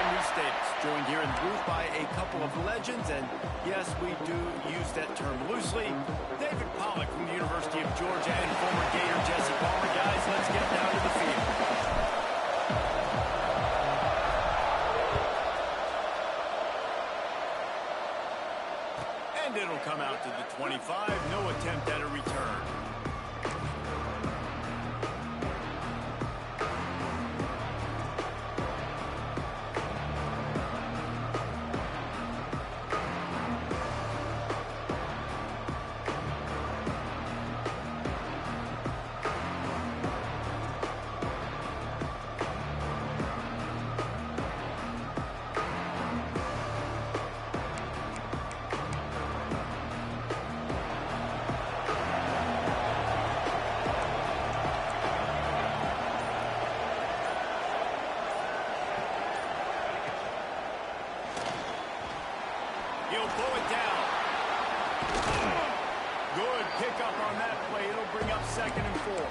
friendly status. Joined here in the booth by a couple of legends, and yes, we do use that term loosely. David Pollack from the University of Georgia and former Gator Jesse Palmer. Guys, let's get down to the field. And it'll come out to the 25. No attempt at a return. He'll pull it down. Good pickup on that play. It'll bring up 2nd and 4.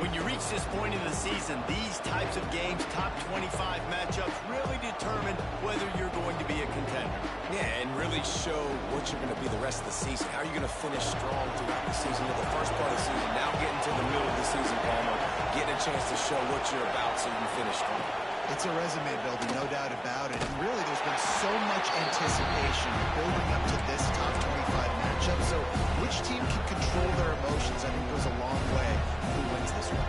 When you reach this point in the season, these types of games, top 25 matchups, really determine whether you're going to be a contender. Yeah, and really show what you're going to be the rest of the season. How are you going to finish strong throughout the season? You know, the first part of the season, now getting to the middle of the season, Palmer, getting a chance to show what you're about so you can finish strong. It's a resume builder, no doubt about it. And really, there's been so much anticipation building up to this top 25 matchup. So which team can control their emotions, I think, goes a long way who wins this one.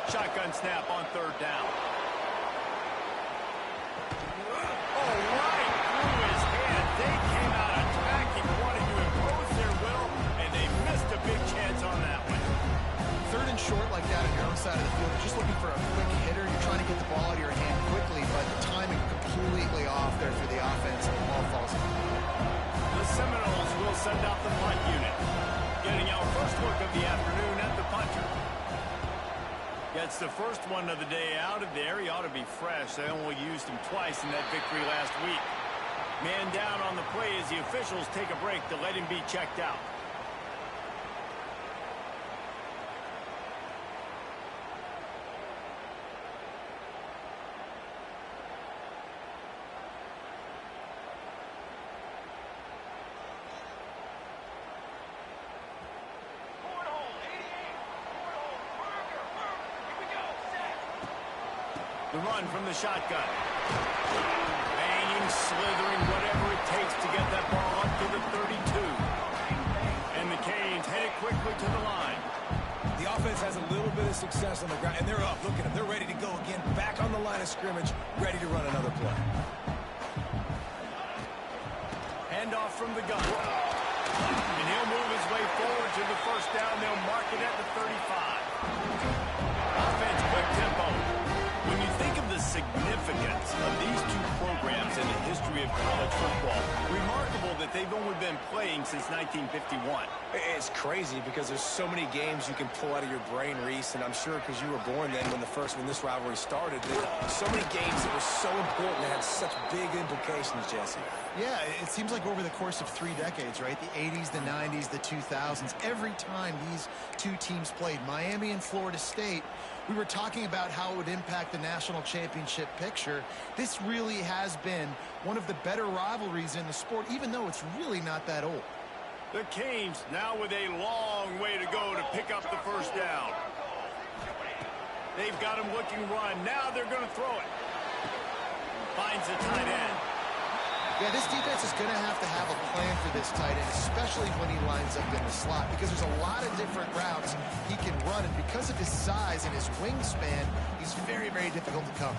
Shotgun snap on 3rd down. Oh, right through his head. They came out attacking, wanting to impose their will, and they missed a big chance on that one. 3rd and short like that on your own side of the field. You're just looking for a quick hitter. You're trying to get the ball out of your hand quickly, but the timing completely off there for the offense, and the ball falls in. The Seminoles will send out the punt unit. Getting our first look of the afternoon at the punter. Gets the first one of the day out of there. He ought to be fresh. They only used him twice in that victory last week. Man down on the play as the officials take a break to let him be checked out. The run from the shotgun. Banging, slithering, whatever it takes to get that ball up to the 32. And the Canes headed quickly to the line. The offense has a little bit of success on the ground, and they're up. Look at them. They're ready to go again. Back on the line of scrimmage, ready to run another play. Handoff from the gun. And he'll move his way forward to the 1st down. They'll mark it at the 35. Offense, quick tempo. When you think of the significance of these two programs in the history of college football, remarkable that they've only been playing since 1951. It's crazy because there's so many games you can pull out of your brain, Reese, and I'm sure because you were born then when this rivalry started, there's so many games that were so important that had such big implications, Jesse. Yeah, it seems like over the course of 3 decades, right? The 80s, the 90s, the 2000s, every time these two teams played, Miami and Florida State, we were talking about how it would impact the national championship picture. This really has been one of the better rivalries in the sport, even though it's really not that old. The Canes now with a long way to go to pick up the 1st down. They've got him looking run. Now they're going to throw it. Finds the tight end. Yeah, this defense is going to have a plan for this tight end, especially when he lines up in the slot, because there's a lot of different routes he can run, and because of his size and his wingspan, he's very, very difficult to cover.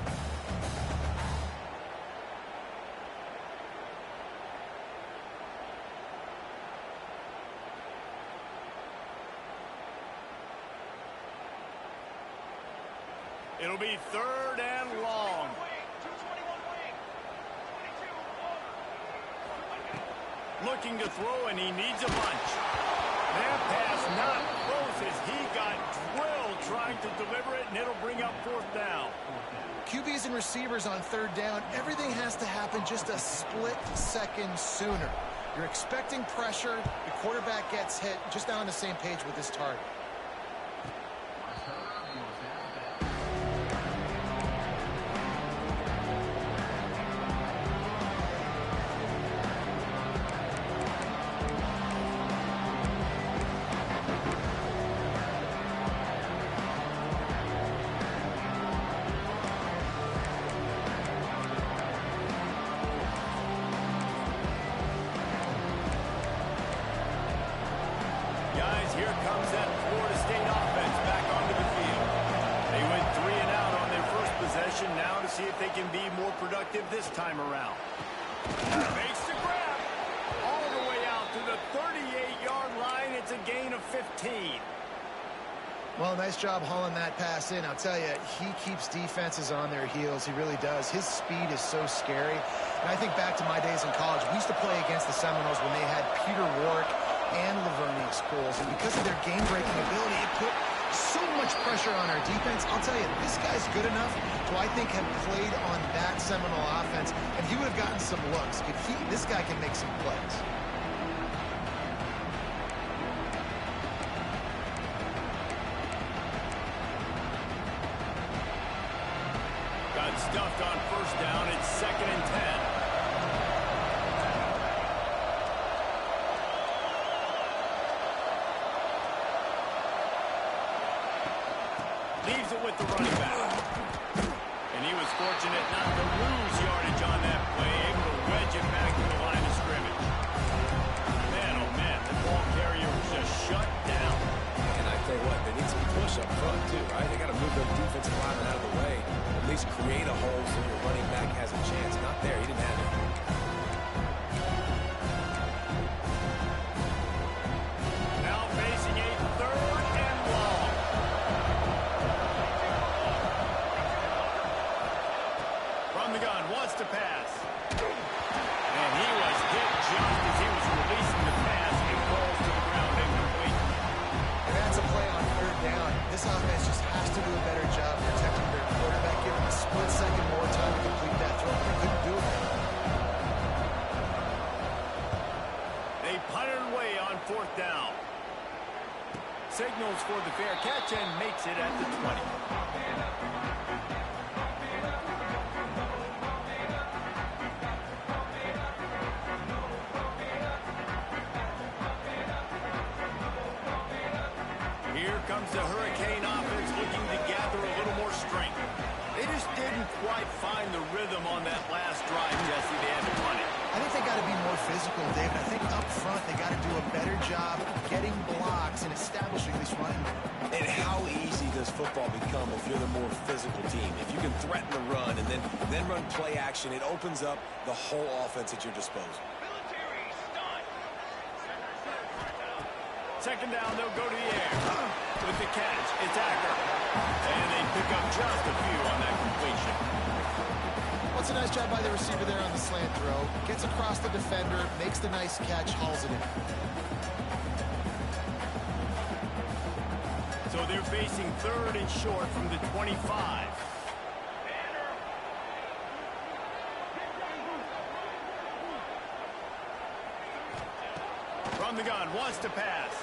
It'll be 3rd and looking to throw, and he needs a bunch. That pass not close as he got drilled trying to deliver it, and it'll bring up fourth down. QBs and receivers on third down, everything has to happen just a split second sooner. You're expecting pressure, the quarterback gets hit, just not on the same page with his target. Guys, here comes that Florida State offense back onto the field. They went 3 and out on their first possession. Now to see if they can be more productive this time around. Makes the grab. All the way out to the 38-yard line. It's a gain of 15. Well, nice job hauling that pass in. I'll tell you, he keeps defenses on their heels. He really does. His speed is so scary. And I think back to my days in college. We used to play against the Seminoles when they had Peter Warrick and Lavergne schools, and because of their game-breaking ability, it put so much pressure on our defense. I'll tell you, this guy's good enough to, I think, have played on that Seminole offense, and he would have gotten some looks. This guy can make some plays. Got stuffed on first down. It's 2nd and 10. Leaves it with the running back. And he was fortunate not to lose yardage on that play, able to wedge it back to the line of scrimmage. Man, oh man, the ball carrier was just shut down. And I tell you what, they need some push up front too, right? They got to move their defensive lineman out of the way, at least create a hole so your running back has a chance. Not there, he didn't have it. Now facing a 3rd and long. From the gun, wants to pass. And he was hit just as he was releasing the pass, and it falls to the ground incomplete. And that's a play on third down. This offense just has to do a better job protecting their quarterback, give him a split second more time to complete that throw. They couldn't do it. They punted away on 4th down. Signals for the fair catch and makes it at the 20. Here comes the Hurricane offense looking to gather a little more strength. They just didn't quite find the rhythm on that last drive, Jesse. They had to punt it. I think they got to be more physical, David. I think up front they got to do a better job getting blocks and establishing this running. And how easy does football become if you're the more physical team? If you can threaten the run and then run play action, it opens up the whole offense at your disposal. 2nd down, they'll go to the air. With the catch, it's Acker. And they pick up just a few on that completion. Well, it's a nice job by the receiver there on the slant throw. Gets across the defender, makes the nice catch, hauls it in. So they're facing 3rd and short from the 25. From the gun, wants to pass.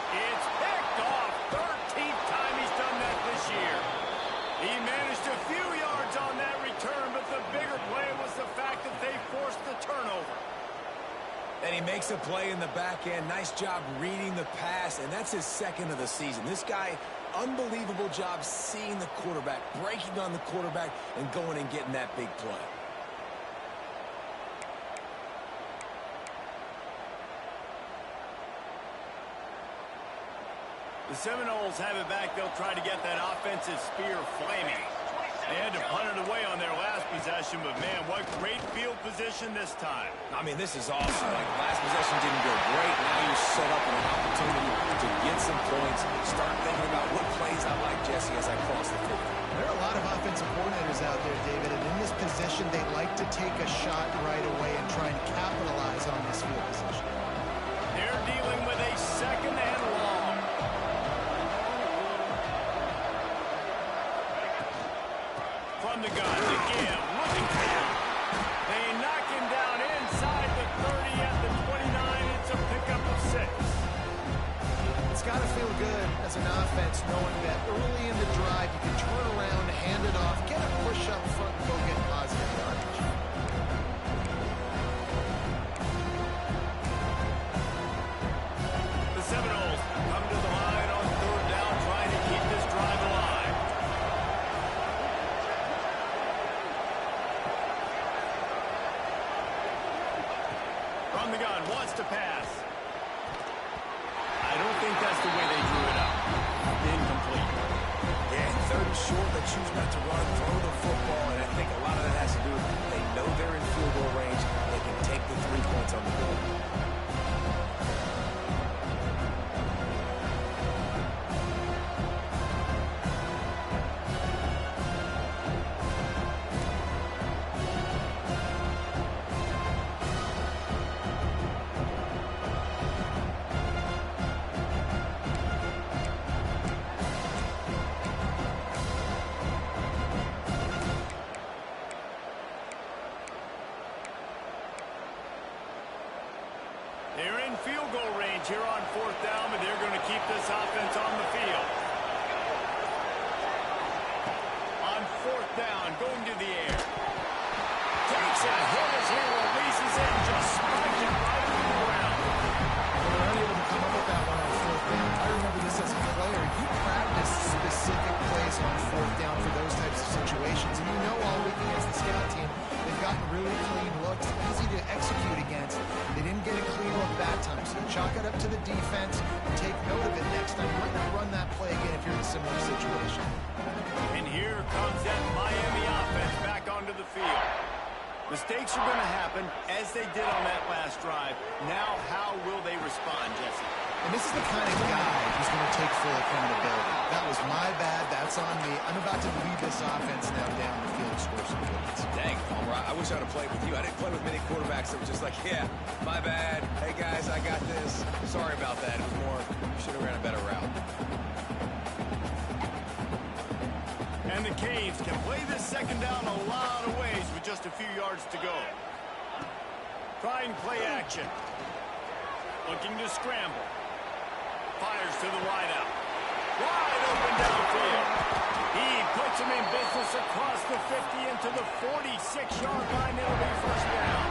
It's picked off. 13th time he's done that this year. He managed a few yards on that return, but the bigger play was the fact that they forced the turnover. And he makes a play in the back end. Nice job reading the pass, and that's his 2nd of the season. This guy, unbelievable job seeing the quarterback, breaking on the quarterback, and going and getting that big play. The Seminoles have it back. They'll try to get that offensive spear flaming. They had to punt it away on their last possession, but man, what great field position this time. I mean, this is awesome. Like, last possession didn't go great. Now you're set up with an opportunity to get some points, start thinking about what plays I like, Jesse, as I cross the field. There are a lot of offensive coordinators out there, David, and in this position, they like to take a shot right away and try and capitalize on this field position. They're dealing with a second and long. From the gun, to give, looking for him. They knock him down inside the 30 at the 29. It's a pickup of 6. It's got to feel good as an offense knowing that early in the drive you can turn around, hand it off, get a push up front, and go get positive yardage. The Seminoles come to the line on 3rd down, trying to keep this drive alive. From the gun, wants to pass. I don't think that's the way they drew it up. Incomplete. Yeah, 3rd and short, they choose not to run, throw the football, and I think a lot of that has to do with they know they're in field goal range. They can take the 3 points on the board. They're in field goal range here on 4th down, but they're going to keep this offense on the field. On 4th down, going to the air. Takes a hit as he releases it and just spikes it right on the ground. They were unable to come up with that one on 4th down. I remember this as a player. You practice specific plays on 4th down for those types of situations, and you know all week against the scout team, they've gotten really clean looks, easy to execute against. They didn't get a clean look that time, so you chalk it up to the defense and take note of it next time. You might not run that play again if you're in a similar situation. And here comes that Miami offense back onto the field. Mistakes are going to happen, as they did on that last drive. Now, how will they respond, Jesse? And this is the kind of guy who's going to take full accountability. That was my bad. That's on me. I'm about to lead this offense now down the field and score some points. Dang, Palmer, I wish I'd have played with you. I didn't play with many quarterbacks that were just like, yeah, my bad. Hey, guys, I got this. Sorry about that. It was more, you should have ran a better route. And the Canes can play this second down a lot of ways with just a few yards to go. Trying play action. Looking to scramble. Fires to the wideout. Wide open downfield. He puts him in business across the 50 into the 46-yard line. It'll be 1st down.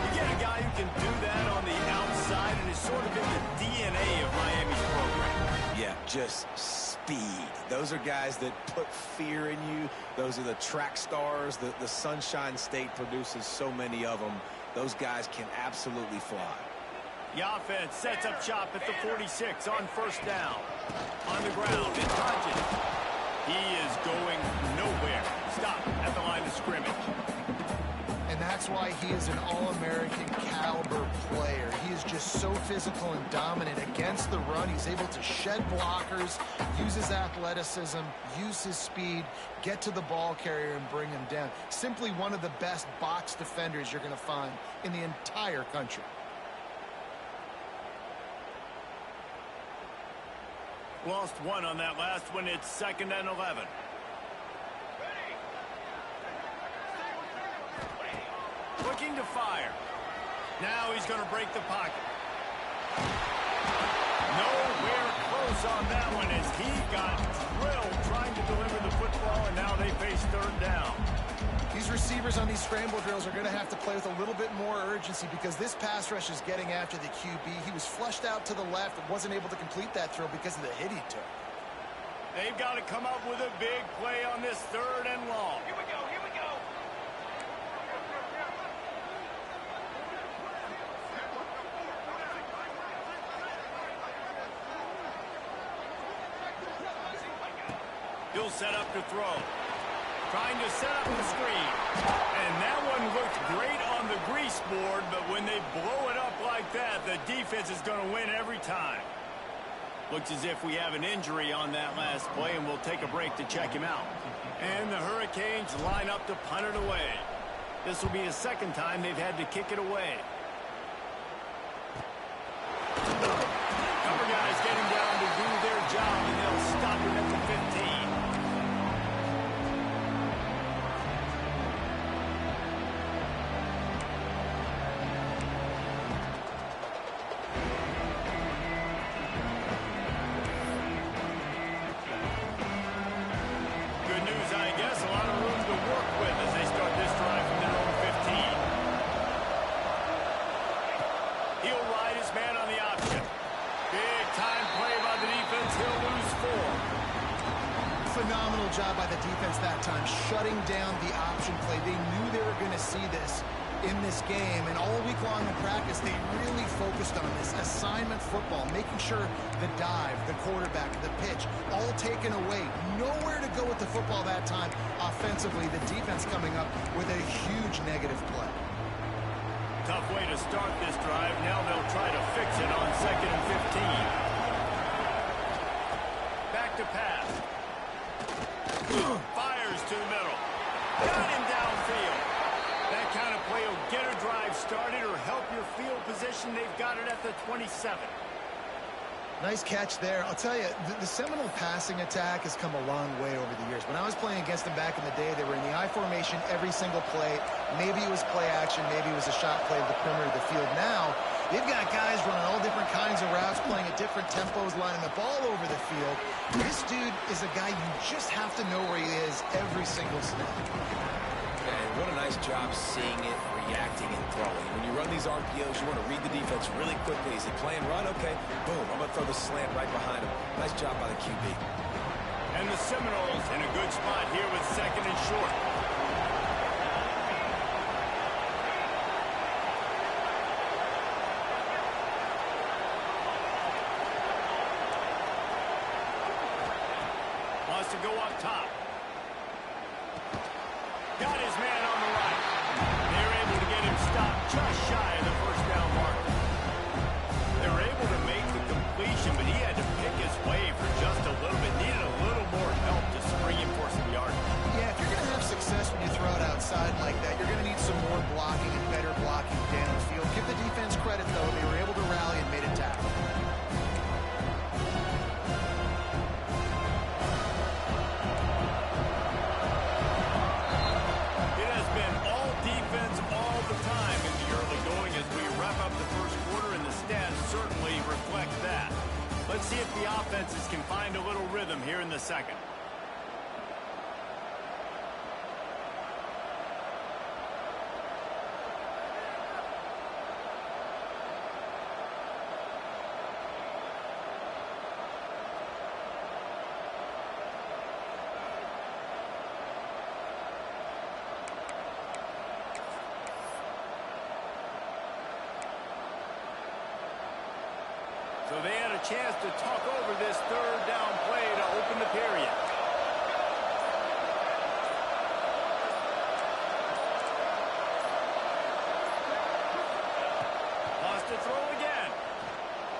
You get a guy who can do that on the outside, and it's sort of in the DNA of Miami's program. Yeah, just speed. Those are guys that put fear in you. Those are the track stars. The Sunshine State produces so many of them. Those guys can absolutely fly. The offense sets up shop at the 46 on 1st down. On the ground, it's Hodges. He is going nowhere. Stop at the line of scrimmage. And that's why he is an All-American caliber player. He is just so physical and dominant against the run. He's able to shed blockers, use his athleticism, use his speed, get to the ball carrier and bring him down. Simply one of the best box defenders you're going to find in the entire country. Lost one on that last one. It's 2nd and 11. Looking to fire. Now he's going to break the pocket. Nowhere close on that one as he got drilled trying to deliver the football, and now they face 3rd down. These receivers on these scramble drills are going to have to play with a little bit more urgency because this pass rush is getting after the QB. He was flushed out to the left and wasn't able to complete that throw because of the hit he took. They've got to come up with a big play on this 3rd and long. Here we go, here we go. He'll set up to throw. Trying to set up the screen. And that one looked great on the grease board, but when they blow it up like that, the defense is going to win every time. Looks as if we have an injury on that last play, and we'll take a break to check him out. And the Hurricanes line up to punt it away. This will be the second time they've had to kick it away. Cover guys getting down to do their job, and they'll stop him at the 15. Good news, I guess. A lot of room to work with as they start this drive from their own 15. He'll ride his man on the option. Big time play by the defense. He'll lose 4. Phenomenal job by the defense that time, shutting down the option play. They knew they were going to see this in this game, and all week long in practice, they really focused on this assignment football, making sure the dive, the quarterback, the pitch, all taken away. Nowhere to go with the football that time offensively. The defense coming up with a huge negative play. Tough way to start this drive. Now they'll try to fix it on 2nd and 15. Back to pass. Fires to the middle. Got him downfield. That kind of play will get a drive started or help your field position. They've got it at the 27. Nice catch there. I'll tell you, the Seminole passing attack has come a long way over the years. When I was playing against them back in the day, they were in the I formation every single play. Maybe it was play action. Maybe it was a shot play to the perimeter of the field. Now, they've got guys running all different kinds of routes, playing at different tempos, lining up all over the field. This dude is a guy you just have to know where he is every single snap. And what a nice job seeing it, reacting, and throwing. When you run these RPOs, you want to read the defense really quickly. Is he playing run? Okay, boom, I'm going to throw the slant right behind him. Nice job by the QB. And the Seminoles in a good spot here with 2nd and short. Wants to go up top. Got his man on the right. They're able to get him stopped just shy of the first down mark. They were able to make the completion, but he had to pick his way for just a little bit. Needed a little more help to spring him for some yards. Yeah, if you're going to have success when you throw it outside like that, you're going to need some more blocking and better blocking downfield. Give the defense credit, though. They were able to rally and made a tackle. Let's see if the offenses can find a little rhythm here in the second. So they had a chance to talk over this 3rd down play to open the period. Wants to throw again.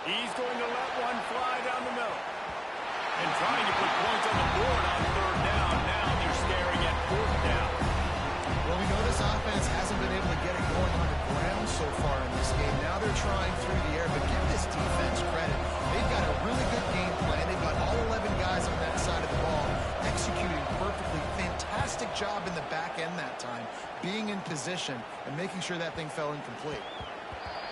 He's going to let one fly down the middle. And trying to put points on the board on 3rd down. Now they're staring at 4th down. Well, we know this offense hasn't been able to get it going on the ground so far in this game. Now they're trying through the air, but give this defense credit. They've got a really good game plan. They've got all 11 guys on that side of the ball executing perfectly. Fantastic job in the back end that time, being in position and making sure that thing fell incomplete.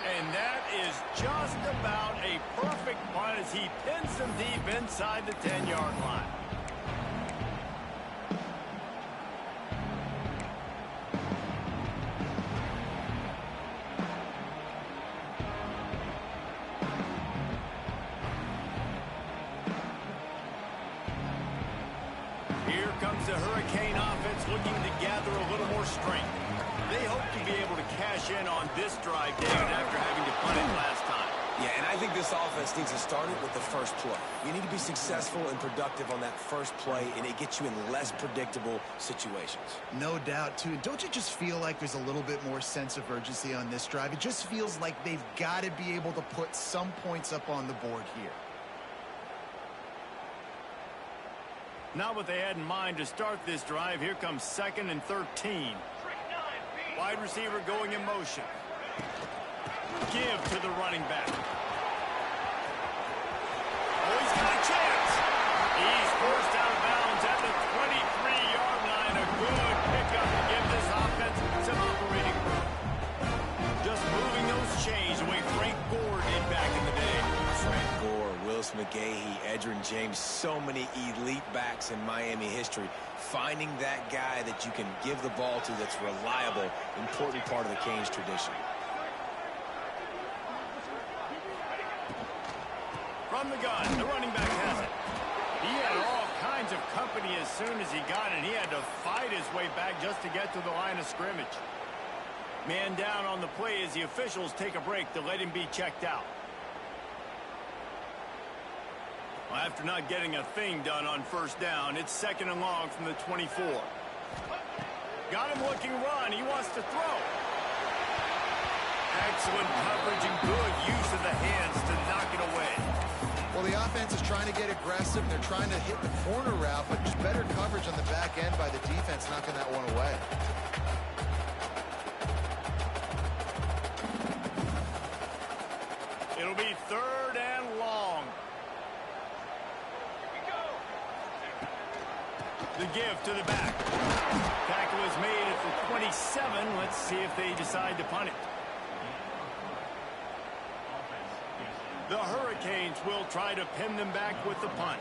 And that is just about a perfect punt as he pins them deep inside the 10-yard line. Here comes the Hurricane offense looking to gather a little more strength. They hope to be able to cash in on this drive, David, after having to punt it last time. Yeah, and I think this offense needs to start it with the first play. You need to be successful and productive on that first play, and it gets you in less predictable situations. No doubt, too. Don't you just feel like there's a little bit more sense of urgency on this drive? It just feels like they've got to be able to put some points up on the board here. Not what they had in mind to start this drive. Here comes 2nd and 13. Wide receiver going in motion. Give to the running back. Oh, he's got a chance. He's forced out of bounds at the 23-yard line. A good pickup to give this offense some operating room. Just moving those chains the way Frank Gore did back in the day. Frank Gore, Willis McGahee, Edgerrin James, so many elite backs in Miami history. Finding that guy that you can give the ball to that's reliable, important part of the Canes tradition. From the gun, the running back has it. He had all kinds of company as soon as he got it. He had to fight his way back just to get to the line of scrimmage. Man down on the play as the officials take a break to let him be checked out. Well, after not getting a thing done on first down, it's 2nd and long from the 24. Got him looking run. He wants to throw. Excellent coverage and good use of the hands to knock it away. Well, the offense is trying to get aggressive. They're trying to hit the corner route, but just better coverage on the back end by the defense, knocking that one away. It'll be 3rd and long. The give to the back. Tackle is made at the 27. Let's see if they decide to punt it. The Hurricanes will try to pin them back with the punt.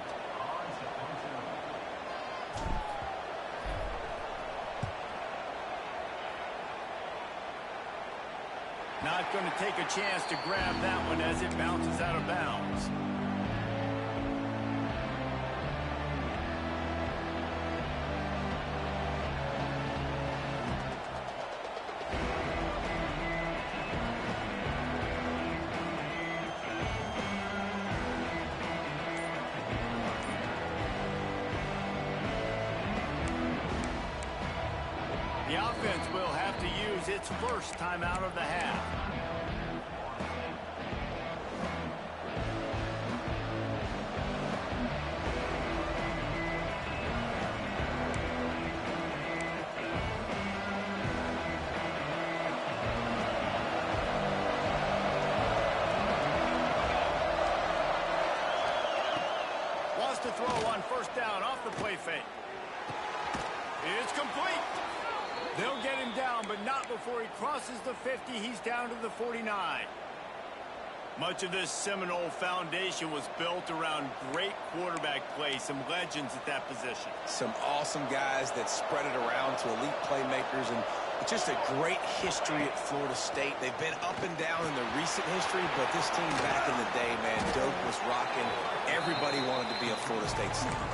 Not going to take a chance to grab that one as it bounces out of bounds. The offense will have to use its first timeout of the half. Wants to throw on first down off the play fake. It's complete. They'll get him down, but not before he crosses the 50. He's down to the 49. Much of this Seminole foundation was built around great quarterback play, some legends at that position. Some awesome guys that spread it around to elite playmakers, and it's just a great history at Florida State. They've been up and down in the recent history, but this team back in the day, man, Doak was rocking. Everybody wanted to be a Florida State center.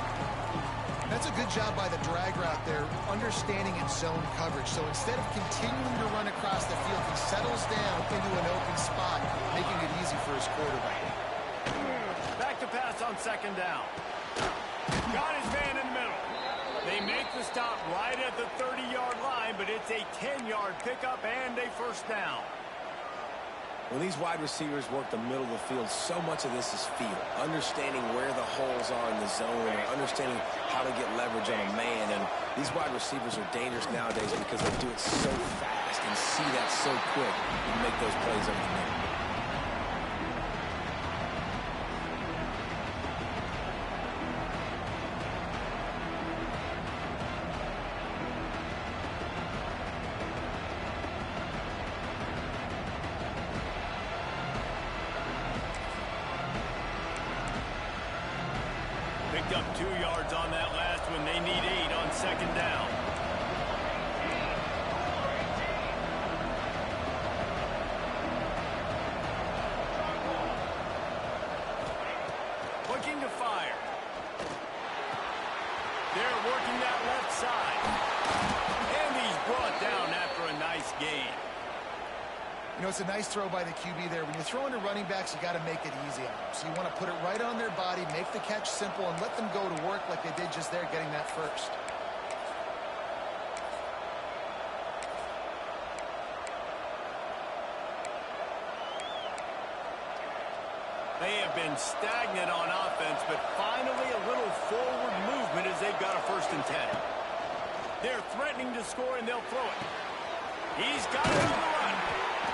That's a good job by the drag route there, understanding its zone coverage. So instead of continuing to run across the field, he settles down into an open spot, making it easy for his quarterback. Back to pass on 2nd down. Got his man in the middle. They make the stop right at the 30-yard line, but it's a 10-yard pickup and a first down. When these wide receivers work the middle of the field, so much of this is feel. Understanding where the holes are in the zone, or understanding how to get leverage on a man. And these wide receivers are dangerous nowadays because they do it so fast and see that so quick and make those plays over the middle. Picked up 2 yards on that last one. They need 8 on 2nd down. Looking to fire. They're working that left side. And he's brought down after a nice gain. You know, it's a nice throw by the QB there. When you're throwing to running backs, you got to make it easy on them. So you want to put it right on their body, make the catch simple, and let them go to work like they did just there, getting that first. They have been stagnant on offense, but finally a little forward movement as they've got a 1st and 10. They're threatening to score, and they'll throw it. He's got it on the run.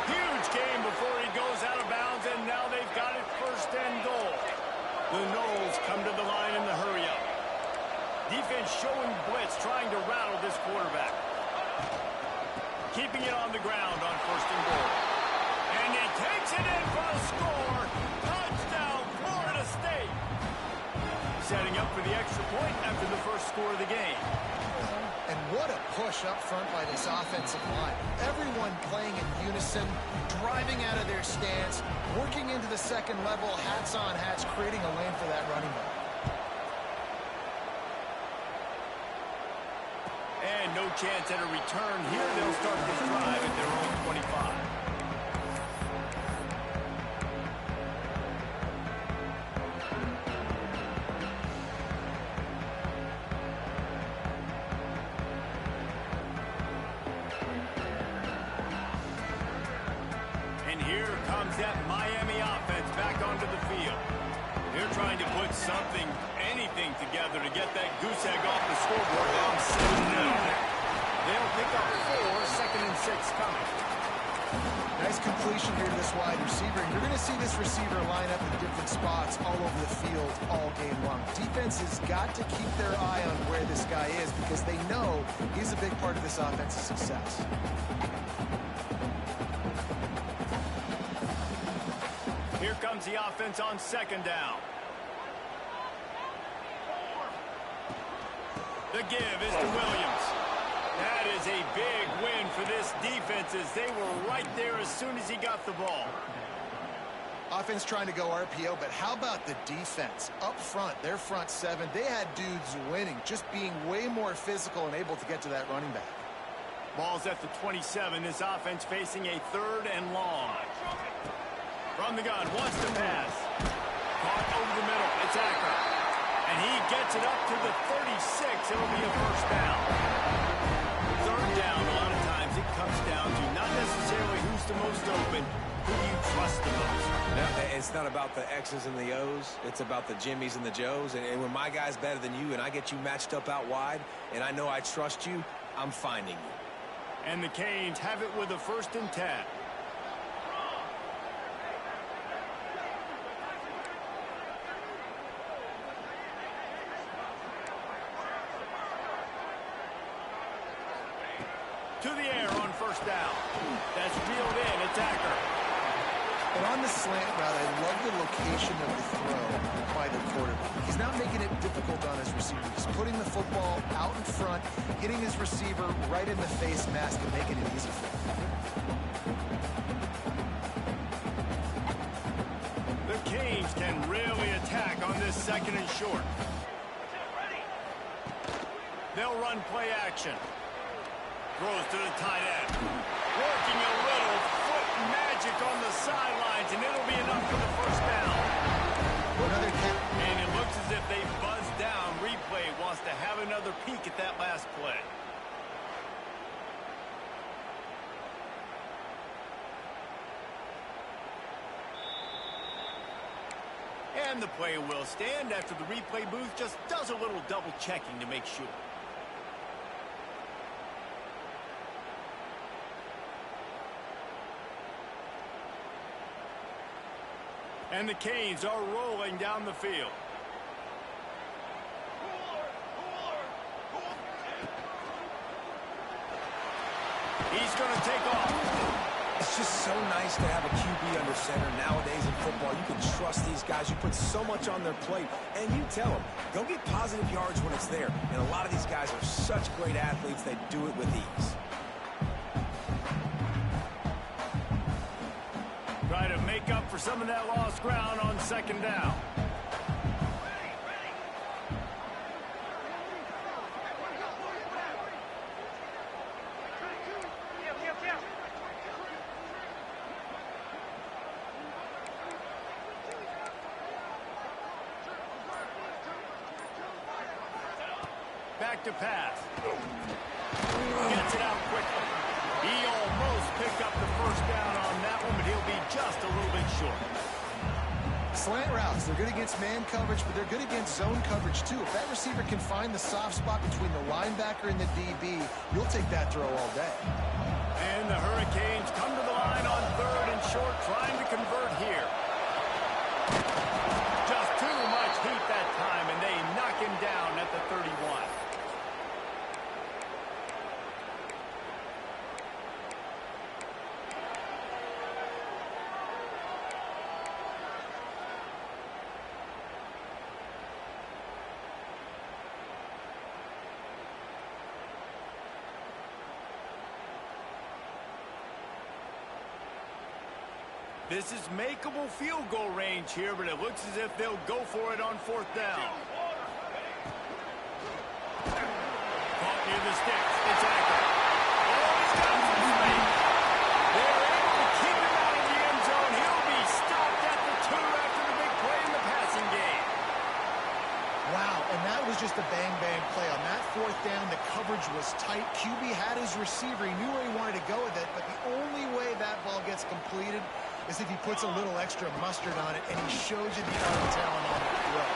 Huge game before he goes out of bounds, and now they've got it 1st and goal. The Noles come to the line in the hurry-up. Defense showing blitz, trying to rattle this quarterback. Keeping it on the ground on 1st and goal. And he takes it in for a score. Touchdown, Florida State. Setting up for the extra point after the 1st score of the game. And what a push up front by this offensive line. Everyone playing in unison, driving out of their stance, working into the 2nd level, hats on hats, creating a lane for that running back. And no chance at a return here. They'll start this drive at their own 25. And here comes that Miami offense back onto the field. They're trying to put something, anything together to get that goose egg off the scoreboard down 7-0. They'll pick up 4, 2nd and 6 coming. Nice completion here to this wide receiver. You're going to see this receiver line up in different spots all over the field all game long. Defense has got to keep their eye on where this guy is because they know he's a big part of this offense's success. Here comes the offense on 2nd down. The give is to Williams. That is a big win for this defense as they were right there as soon as he got the ball. Offense trying to go RPO, but how about the defense? Up front, their front 7, they had dudes winning, just being way more physical and able to get to that running back. Ball's at the 27. This offense facing a 3rd and long. From the gun, wants to pass. Caught over the middle. It's Akron. And he gets it up to the 36. It'll be a 1st down. 3rd down, a lot of times it comes down to not necessarily who's the most open, who you trust the most. No, it's not about the X's and the O's. It's about the Jimmies and the Joes. And when my guy's better than you and I get you matched up out wide and I know I trust you, I'm finding you. And the Canes have it with a 1st and 10. To the air on 1st down. That's reeled in. It's Akron. But on the slant route, I love the location of the throw by the quarterback. He's not making it difficult on his receiver. He's putting the football out in front, hitting his receiver right in the face mask and making it easy for him. The Canes can really attack on this 2nd and short. They'll run play action. Throws to the tight end. Working a little foot magic on the sidelines, and it'll be enough for the 1st down. And it looks as if they buzzed down. Replay wants to have another peek at that last play. And the play will stand after the replay booth just does a little double checking to make sure. And the Canes are rolling down the field. He's going to take off. It's just so nice to have a QB under center nowadays in football. You can trust these guys. You put so much on their plate. And you tell them, go get positive yards when it's there. And a lot of these guys are such great athletes, they do it with ease. Try to make up for some of that lost ground on 2nd down. Back to pass. Gets it out quickly. He almost picked up the 1st down on that one, but he'll be just a little bit short. Slant routes, they're good against man coverage, but they're good against zone coverage too. If that receiver can find the soft spot between the linebacker and the DB, you'll take that throw all day. And the Hurricanes come to the line on 3rd and short, trying to convert here. Just too much heat that time, and they knock him down at the 31. This is makeable field goal range here, but it looks as if they'll go for it on 4th down. Caught near the sticks. It's accurate. Oh, he's got some space. They're able to keep him out of the end zone. He'll be stopped at the 2 after the big play in the passing game. Wow, and that was just a bang-bang play. On that 4th down, the coverage was tight. QB had his receiver. He knew where he wanted to go with it, but the only way that ball gets completed is if he puts a little extra mustard on it, and he shows you the arm talent on the throw.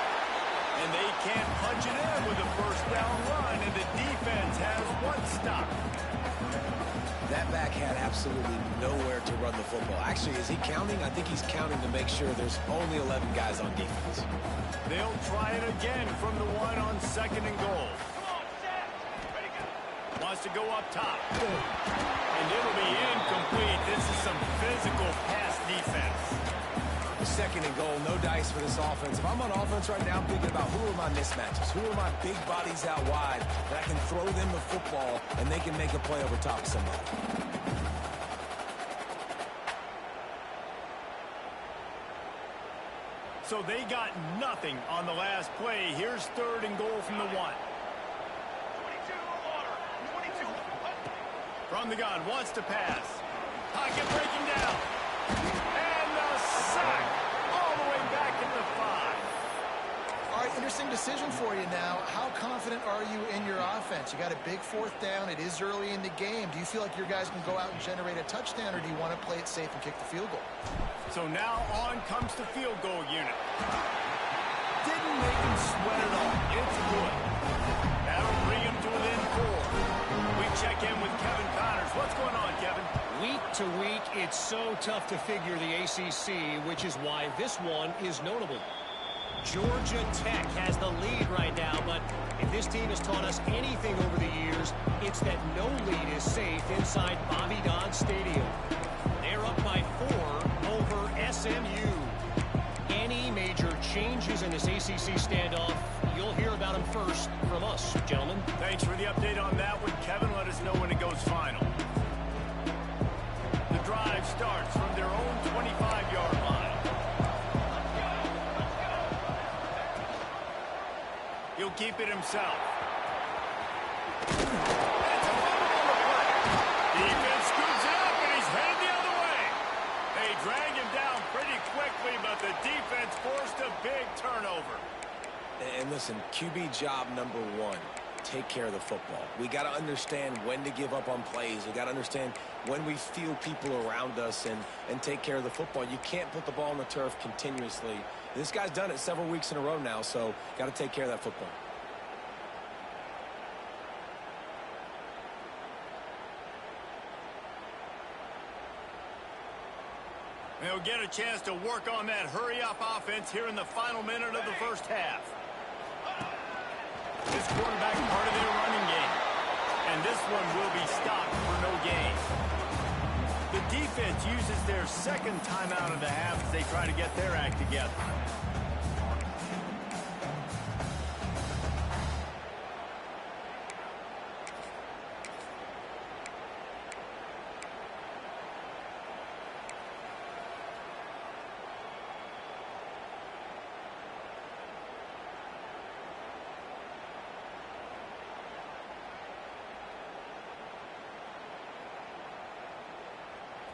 And they can't punch it in with a 1st down run, and the defense has 1 stop. That back had absolutely nowhere to run the football. Actually, is he counting? I think he's counting to make sure there's only 11 guys on defense. They'll try it again from the 1 on 2nd and goal. Wants to go up top. And it'll be incomplete. This is some physical pass defense. 2nd and goal, no dice for this offense. If I'm on offense right now, I'm thinking about who are my mismatches? Who are my big bodies out wide that I can throw them the football and they can make a play over top of somebody? So they got nothing on the last play. Here's 3rd and goal from the 1. From the gun, wants to pass. Pocket breaking down. And the sack all the way back at the 5. All right, interesting decision for you now. How confident are you in your offense? You got a big 4th down. It is early in the game. Do you feel like your guys can go out and generate a touchdown, or do you want to play it safe and kick the field goal? So now on comes the field goal unit. Didn't make him sweat at all. It's good. That'll bring him to within 4. We check in with Kevin Connors. What's going on, Kevin? Week to week, it's so tough to figure the ACC, which is why this one is notable. Georgia Tech has the lead right now, but if this team has taught us anything over the years, it's that no lead is safe inside Bobby Dodd Stadium. They're up by 4 over SMU. Any major changes in this ACC standoff, you'll hear about them first from us, gentlemen. Thanks for the update on that one, Kevin. Let us know when it goes final. The drive starts from their own 25-yard line. He'll keep it himself. That's a fumble on the play. Defense scoops it up, and he's headed the other way. They drag him down pretty quickly, but the defense forced a big turnover. And listen, QB job number 1, take care of the football. We got to understand when to give up on plays. We got to understand when we feel people around us and take care of the football. You can't put the ball on the turf continuously. This guy's done it several weeks in a row now, so got to take care of that football. They'll get a chance to work on that hurry-up offense here in the final minute of the 1st half. This quarterback part of their running game. And this one will be stopped for no gain. The defense uses their 2nd timeout of the half as they try to get their act together.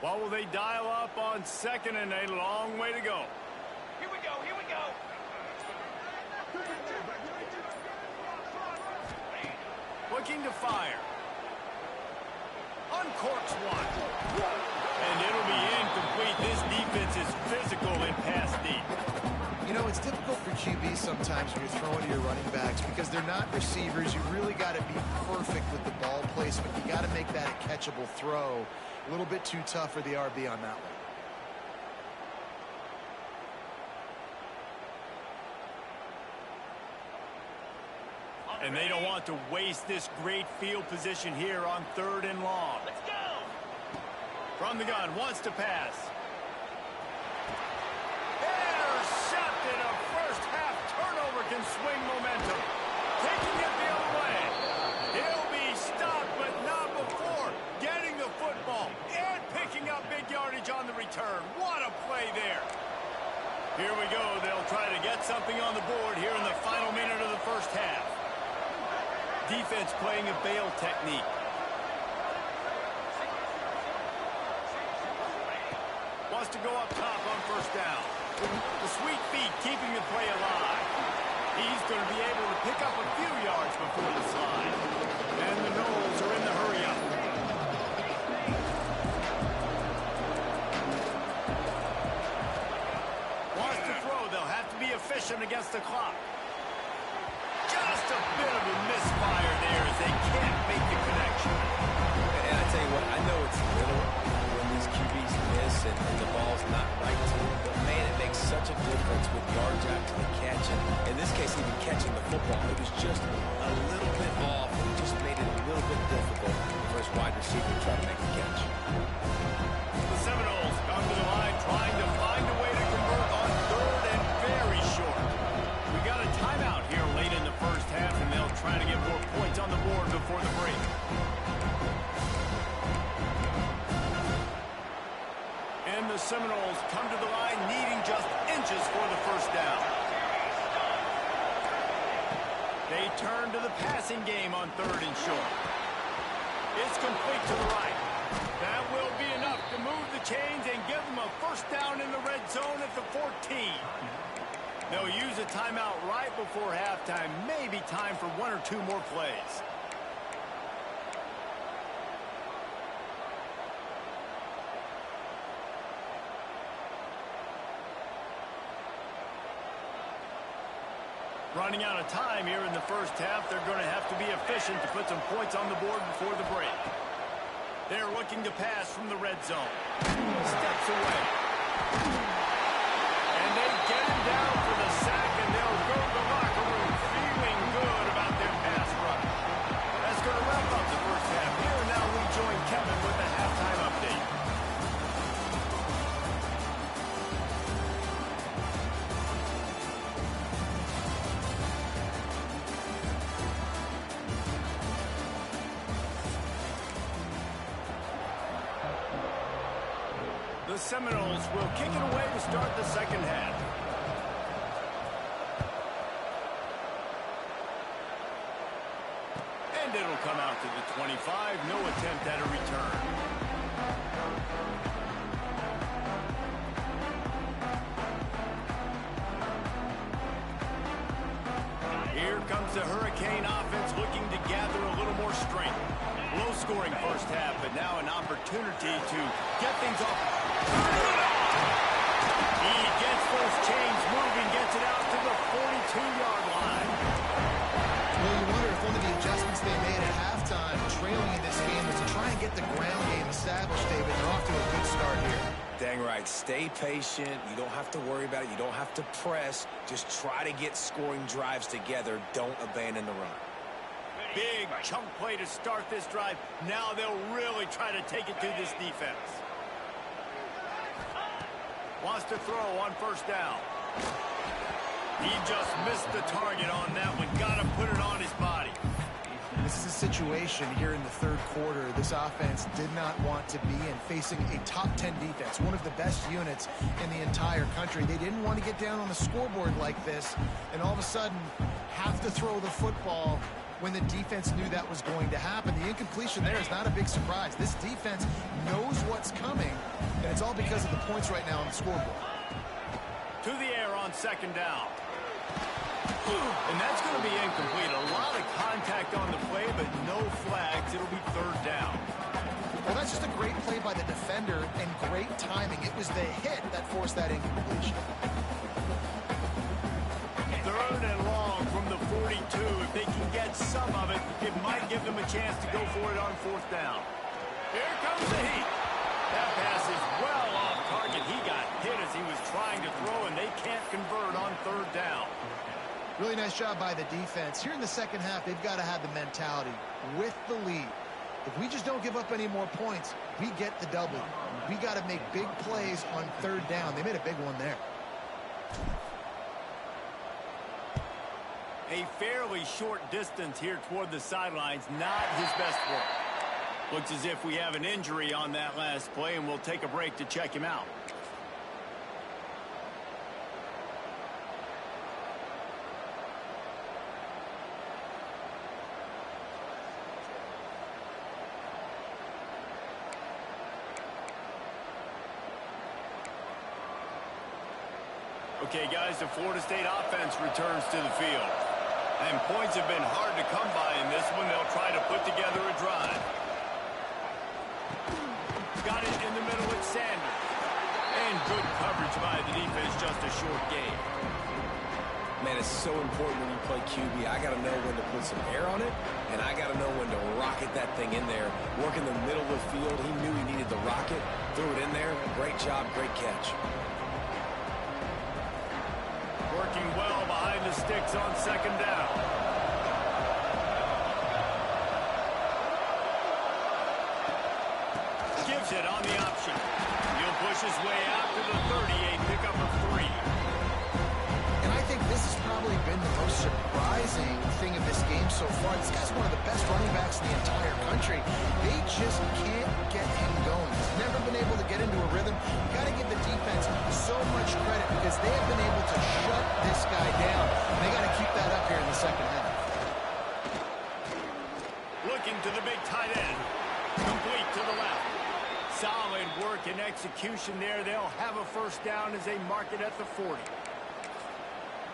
What will they dial up on 2nd and a long way to go? Here we go, here we go. Looking to fire. Uncorks one. And it'll be incomplete. This defense is physical in pass deep. know, it's difficult for QBs sometimes when you're throwing to your running backs because they're not receivers. You really got to be perfect with the ball placement. You got to make that a catchable throw. A little bit too tough for the RB on that one. And they don't want to waste this great field position here on 3rd and long. Let's go! From the gun, wants to pass. Intercepted. A first-half turnover can swing momentum. Taking it the other way. He'll be stopped, but not before getting the football and picking up big yardage on the return. What a play there. Here we go. They'll try to get something on the board here in the final minute of the first half. Defense playing a bail technique. Wants to go up top on first down. The sweet feet keeping the play alive. He's going to be able to pick up a few yards before the slide. And the Knowles are in the hurry-up. Wants to throw. They'll have to be efficient against the clock. Just a bit of a misfire there as they can't make the connection. And I tell you what, I know it's little when these QBs miss and the ball's not right to them, but man, it makes such a difference with yards after the catch. And in this case, even catching the football, it was just a little bit off and just made it a little bit difficult for his wide receiver to try to make the catch. The Seminoles come to the line trying to find a way to convert on 3rd and very short. We got a timeout here late in the first half, and they'll try to get more points on the board before the break. And the Seminoles come to the line needing just inches for the first down. They turn to the passing game on 3rd and short. It's complete to the right. That will be enough to move the chains and give them a first down in the red zone at the 14. They'll use a timeout right before halftime. Maybe time for 1 or 2 more plays. Running out of time here in the first half. They're going to have to be efficient to put some points on the board before the break. They're looking to pass from the red zone. Steps away. And they get him down for the sack, and they'll go to the locker room feeling good about their pass rush. That's going to wrap up the first half. Here now we join Kevin with the halftime update. The Seminoles will kick it away to start the second half. And it'll come out to the 25. No attempt at a return. Here comes the Hurricane offense looking to gather a little more strength. Low-scoring first half, but now an opportunity to get things off. He gets those chains moving, gets it out to the 42-yard line. Well, you wonder if one of the adjustments they made at halftime, trailing in this game, was to try and get the ground game established, David. They're off to a good start here. Dang right. Stay patient. You don't have to worry about it. You don't have to press. Just try to get scoring drives together. Don't abandon the run. Big chunk play to start this drive. Now they'll really try to take it to this defense. Wants to throw on first down. He just missed the target on that one. Got to put it on his body. This is a situation here in the third quarter. This offense did not want to be in, facing a top 10 defense, one of the best units in the entire country. They didn't want to get down on the scoreboard like this and all of a sudden have to throw the football when the defense knew that was going to happen. The incompletion there is not a big surprise. This defense knows what's coming, and it's all because of the points right now on the scoreboard. To the air on second down. And that's going to be incomplete. A lot of contact on the play, but no flags. It'll be third down. Well, that's just a great play by the defender and great timing. It was the hit that forced that incompletion. 3rd and long from the 42. If they can get some of it, it might give them a chance to go for it on 4th down. Here comes the heat. That pass is well off target. He got hit as he was trying to throw, and they can't convert on 3rd down. Really nice job by the defense. Here in the second half, they've got to have the mentality with the lead. If we just don't give up any more points, we get the W. We got to make big plays on 3rd down. They made a big one there. A fairly short distance here toward the sidelines, not his best work. Looks as if we have an injury on that last play, and we'll take a break to check him out. Okay, guys, the Florida State offense returns to the field. And points have been hard to come by in this one. They'll try to put together a drive. Got it in the middle with Sanders. And good coverage by the defense, just a short game. Man, it's so important when you play QB. I got to know when to put some air on it, and I got to know when to rocket that thing in there. Work in the middle of the field. He knew he needed the rocket. Threw it in there. Great job, great catch. Working well behind the sticks on 2nd down. Gives it on the option. He'll push his way out to the 38, pickup of 3. And I think this has probably been the most surprising thing of this game so far. This guy's one of the best running backs in the entire country. They just can't get him going. He's never been able to get into a rhythm. You got to give the defense so much credit because they have been able to shut this guy down. And they got to keep that up here in the second half. Looking to the big tight end. Complete to the left. Solid work and execution there. They'll have a 1st down as they mark it at the 40.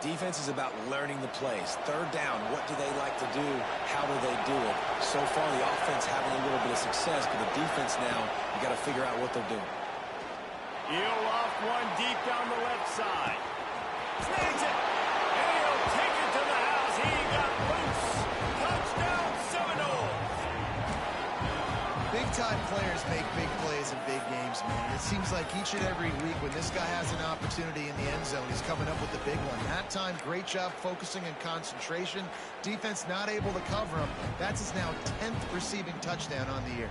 Defense is about learning the plays. 3rd down, what do they like to do? How do they do it? So far, the offense having a little bit of success, but the defense now, you got to figure out what they're doing. He'll off one deep down the left side. Snags it. And he'll take it to the house. He got loose. Touchdown, Seminoles. Big-time players make big plays in big games, man. It seems like each and every week when this guy has an opportunity in the end zone, he's coming up with the big one. That time, great job focusing and concentration. Defense not able to cover him. That's his now 10th receiving touchdown on the year.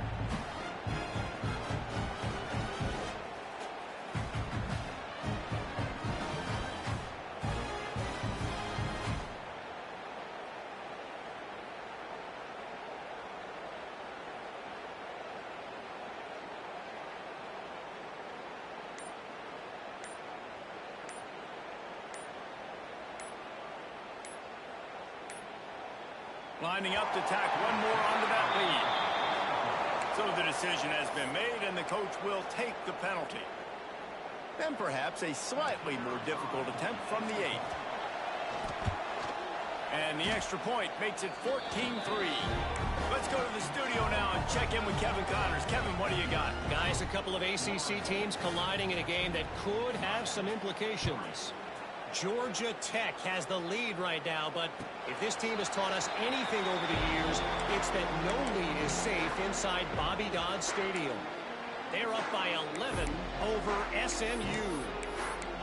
Lining up to tack one more onto that lead. So the decision has been made, and the coach will take the penalty. Then perhaps a slightly more difficult attempt from the 8. And the extra point makes it 14-3. Let's go to the studio now and check in with Kevin Connors. Kevin, what do you got? Guys, a couple of ACC teams colliding in a game that could have some implications. Georgia Tech has the lead right now, but if this team has taught us anything over the years, it's that no lead is safe inside Bobby Dodd Stadium. They're up by 11 over SMU.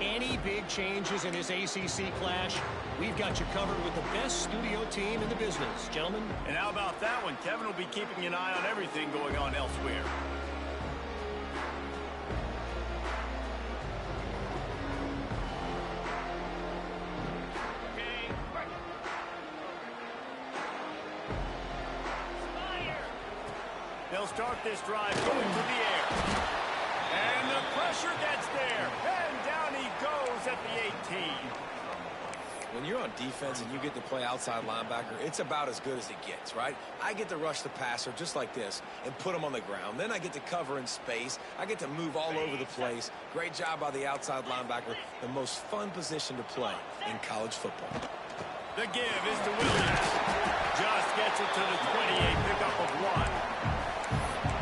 Any big changes in this ACC clash, we've got you covered with the best studio team in the business. Gentlemen. And how about that one? Kevin will be keeping an eye on everything going on elsewhere. They'll start this drive going to the air. And the pressure gets there. And down he goes at the 18. When you're on defense and you get to play outside linebacker, it's about as good as it gets, right? I get to rush the passer just like this and put him on the ground. Then I get to cover in space. I get to move all over the place. Great job by the outside linebacker. The most fun position to play in college football. The give is to Williams. Just gets it to the 28, pickup of 1.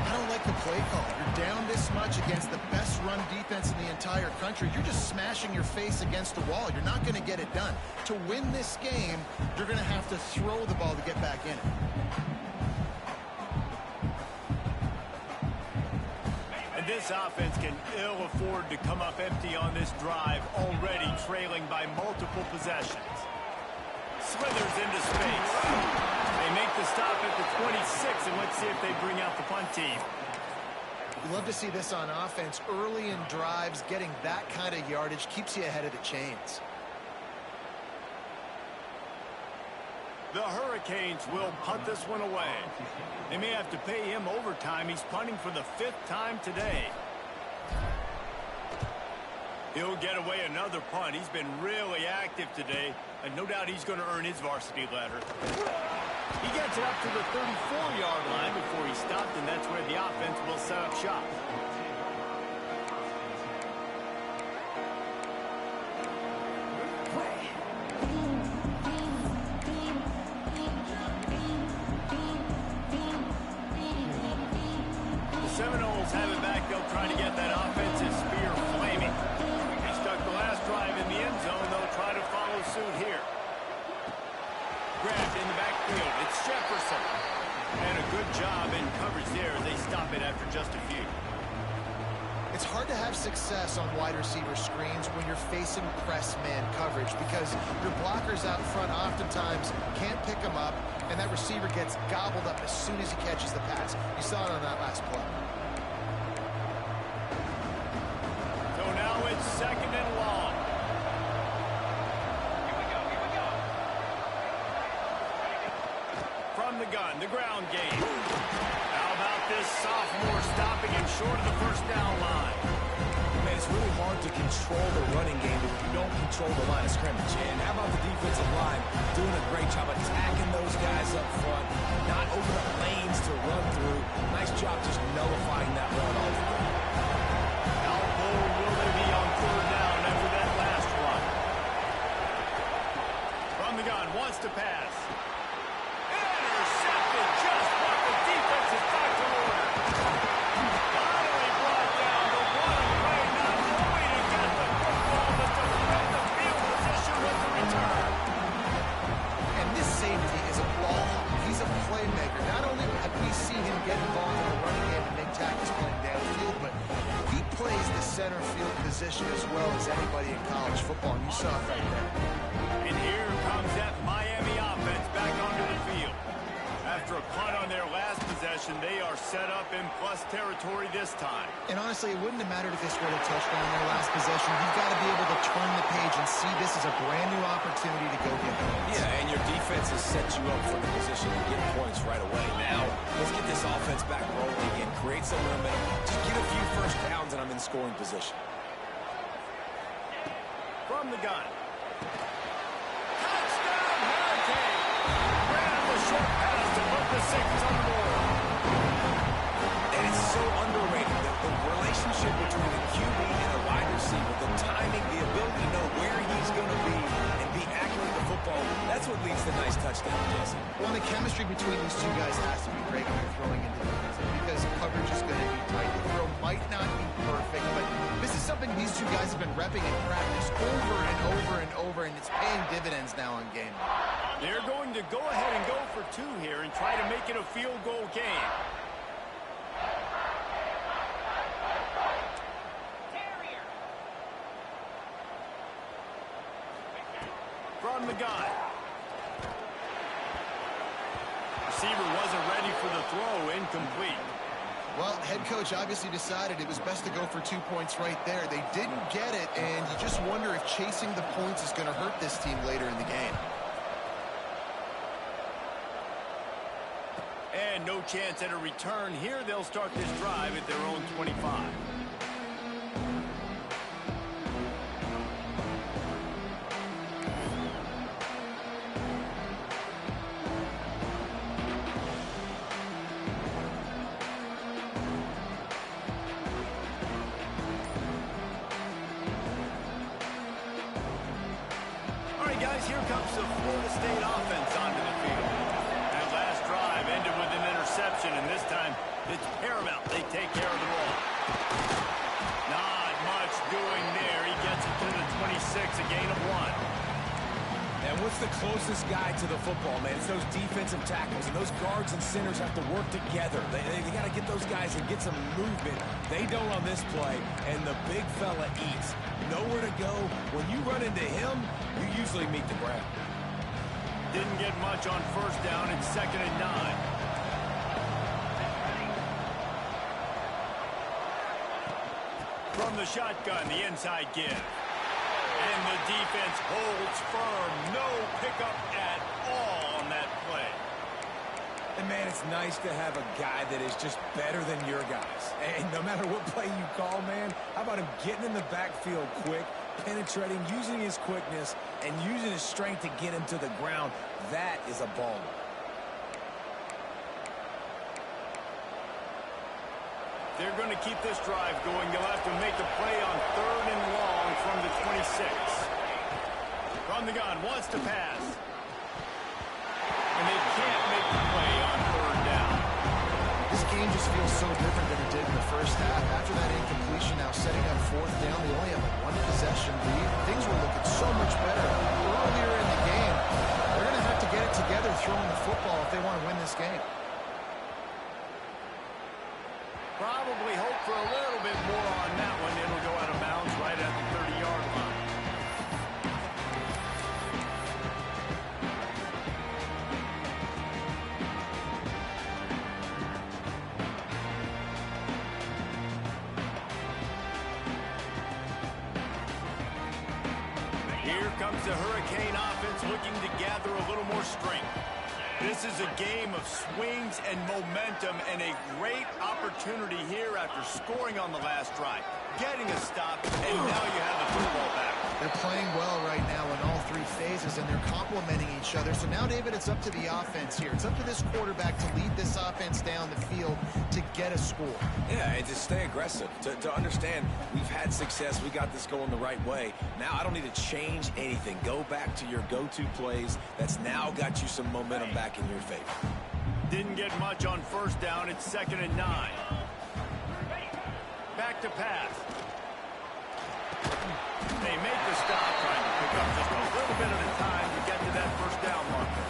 I don't like the play call. You're down this much against the best run defense in the entire country, you're just smashing your face against the wall. You're not going to get it done. To win this game, you're going to have to throw the ball to get back in it. And this offense can ill afford to come up empty on this drive, already trailing by multiple possessions. Slithers into space. They make the stop at the 26, and let's see if they bring out the punt team. You love to see this on offense. Early in drives, getting that kind of yardage keeps you ahead of the chains. The Hurricanes will punt this one away. They may have to pay him overtime. He's punting for the 5th time today. He'll get away another punt. He's been really active today, and no doubt he's going to earn his varsity letter. He gets it up to the 34-yard line before he stopped, and that's where the offense will set up shop. The Seminoles have it back. They'll try to get that offensive spear flaming. They stuck the last drive in the end zone. They'll try to follow suit here. Grabbed in the backfield. It's Jefferson. And a good job in coverage there as they stop it after just a few. It's hard to have success on wide receiver screens when you're facing press man coverage because your blockers out front oftentimes can't pick them up, and that receiver gets gobbled up as soon as he catches the pass. You saw it on that last play. So now it's 2nd and long. From the gun, the ground game. How about this sophomore stopping him short of the 1st down line? Man, it's really hard to control the running game if you don't control the line of scrimmage. And how about the defensive line doing a great job attacking those guys up front, not open up lanes to run through. Nice job just nullifying that run altogether. How bold will they be on 3rd down after that last run? From the gun, wants to pass. Intercepted, just what the defense is back to order. Finally brought down the one play, not only to get the football, but to thread the field position with the return. And this safety is a ball hawk. He's a playmaker. Not only have we seen him get involved in the running game and make tackles playing downfield, but he plays the center field position as well as anybody in college football. And you saw it right there. And here comes that Miami offense back onto the field. After a punt on their last possession, they are set up in plus territory this time. And honestly, it wouldn't have mattered if they scored a touchdown on their last possession. You've got to be able to turn the page and see this as a brand new opportunity to go get points. Yeah, and your defense has set you up for the position to get points right away. Now, let's get this offense back rolling and create some momentum. Just get a few 1st downs, and I'm in scoring position. From the gun. Touchdown, Hurricane! Ran the short pass to put the 6 on the board. And it's so underrated, the relationship between a QB and a wide receiver, the timing, the ability to know where he's going to be and be accurate with the football, that's what leads to nice touchdowns, Jesse. Well, the chemistry between these two guys has to be great when you're throwing into defense because coverage is going to be tight. The throw might not be perfect, but this is something these two guys have been repping in practice over and over and over, and it's paying dividends now on game. They're going to go ahead and go for 2 here and try to make it a field goal game. From the gun. Receiver wasn't ready for the throw, incomplete. Well, head coach obviously decided it was best to go for 2 points right there. They didn't get it, and you just wonder if chasing the points is going to hurt this team later in the game. And no chance at a return here. They'll start this drive at their own 25. Guys, here comes the Florida State offense onto the field. That last drive ended with an interception, and this time it's paramount they take care of the ball. Not much doing there. He gets it to the 26, a gain of 1. And what's the closest guy to the football, man? It's those defensive tackles, and those guards and centers have to work together. They got to get those guys and get some movement. They don't on this play, and the big fella eats. Nowhere to go. When you run into him, you usually meet the ground. Didn't get much on first down. It's 2nd and 9. From the shotgun, the inside give. And the defense holds firm. No pickup at all on that play. And, man, it's nice to have a guy that is just better than your guys. And no matter what play you call, man, how about him getting in the backfield quick, penetrating, using his quickness, and using his strength to get him to the ground? That is a baller. They're going to keep this drive going. They'll have to make a play on 3rd and long from the 26. From the gun, wants to pass. And they can't make the play on 3rd down. This game just feels so different than it did in the first half. After that incompletion, now setting up 4th down, they only have a 1-possession lead. Things were looking so much better earlier in the game. They're going to have to get it together throwing the football if they want to win this game. Probably hope for a little bit more on that one. It'll go out of bounds right at the 30-yard line. Here comes the Hurricane offense looking to gather a little more strength. This is a game of swings and momentum, and a great opportunity here after scoring on the last drive, getting a stop, and now you have the football back. They're playing well right now in all 3 phases, and they're complementing each other. So now, David, it's up to the offense here. It's up to this quarterback to lead this offense down the field to get a score. Yeah, and to stay aggressive, to understand we've had success, we got this going the right way. Now I don't need to change anything. Go back to your go-to plays. That's now got you some momentum back in your favor. Didn't get much on first down. It's 2nd and 9. Back to pass. They make the stop, trying to pick up just a little bit at a time to get to that first down marker.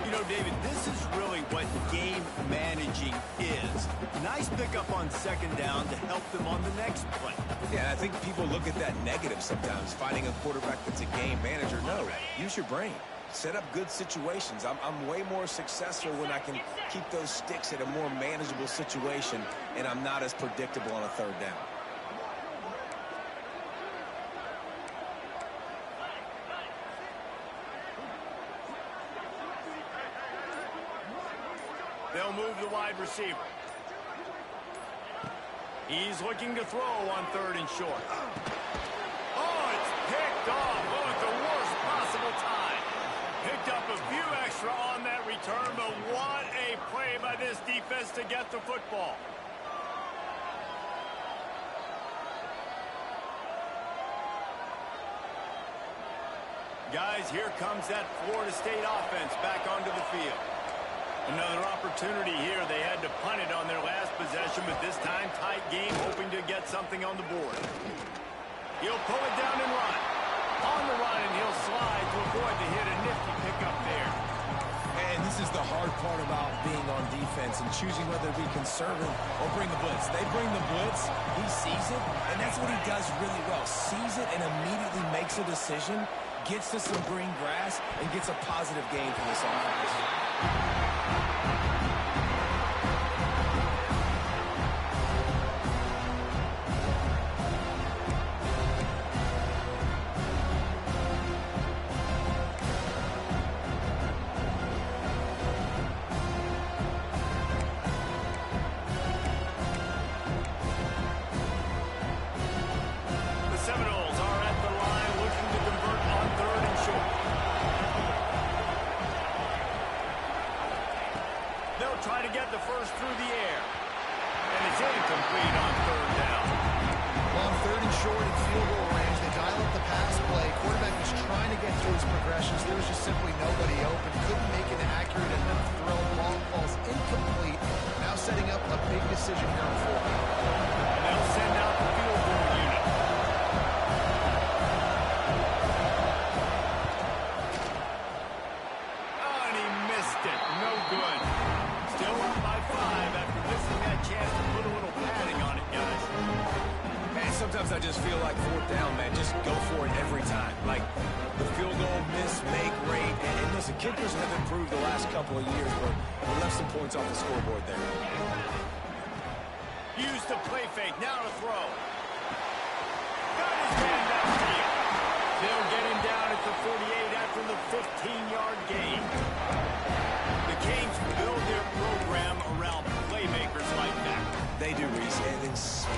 You know, David, this is really what game managing is. Nice pickup on 2nd down to help them on the next play. Yeah, I think people look at that negative sometimes, finding a quarterback that's a game manager. No, use your brain. Set up good situations. I'm way more successful when I can keep those sticks at a more manageable situation, and I'm not as predictable on a 3rd down. They'll move the wide receiver. He's looking to throw on 3rd and short. Oh, it's picked off. Oh, at the worst possible time. Picked up a few extra on that return, but what a play by this defense to get the football. Guys, here comes that Florida State offense back onto the field. Another opportunity here. They had to punt it on their last possession, but this time tight game, hoping to get something on the board. He'll pull it down and run. On the run, and he'll slide to avoid the hit. A nifty pickup there. And this is the hard part about being on defense and choosing whether to be conservative or bring the blitz. They bring the blitz, he sees it, and that's what he does really well. Sees it and immediately makes a decision, gets to some green grass, and gets a positive gain for this offense. Try to get the first through the air. And it's incomplete on 3rd down. Well, on 3rd and short and field goal range, they dial up the pass play. Quarterback was trying to get through his progressions. There was just simply nobody open. Couldn't make an accurate enough throw. Ball falls incomplete. Now setting up a big decision here on 4th. I just feel like fourth down, man, just go for it every time. Like the field goal miss-make rate. And listen, kickers have improved the last couple of years, but we left some points off the scoreboard there. Use the play fake. Now to throw. Got his man downfield. They'll get him down at the 48 after the 15-yard gain. The Canes build their program around playmakers like that. They do, Reese, and then speed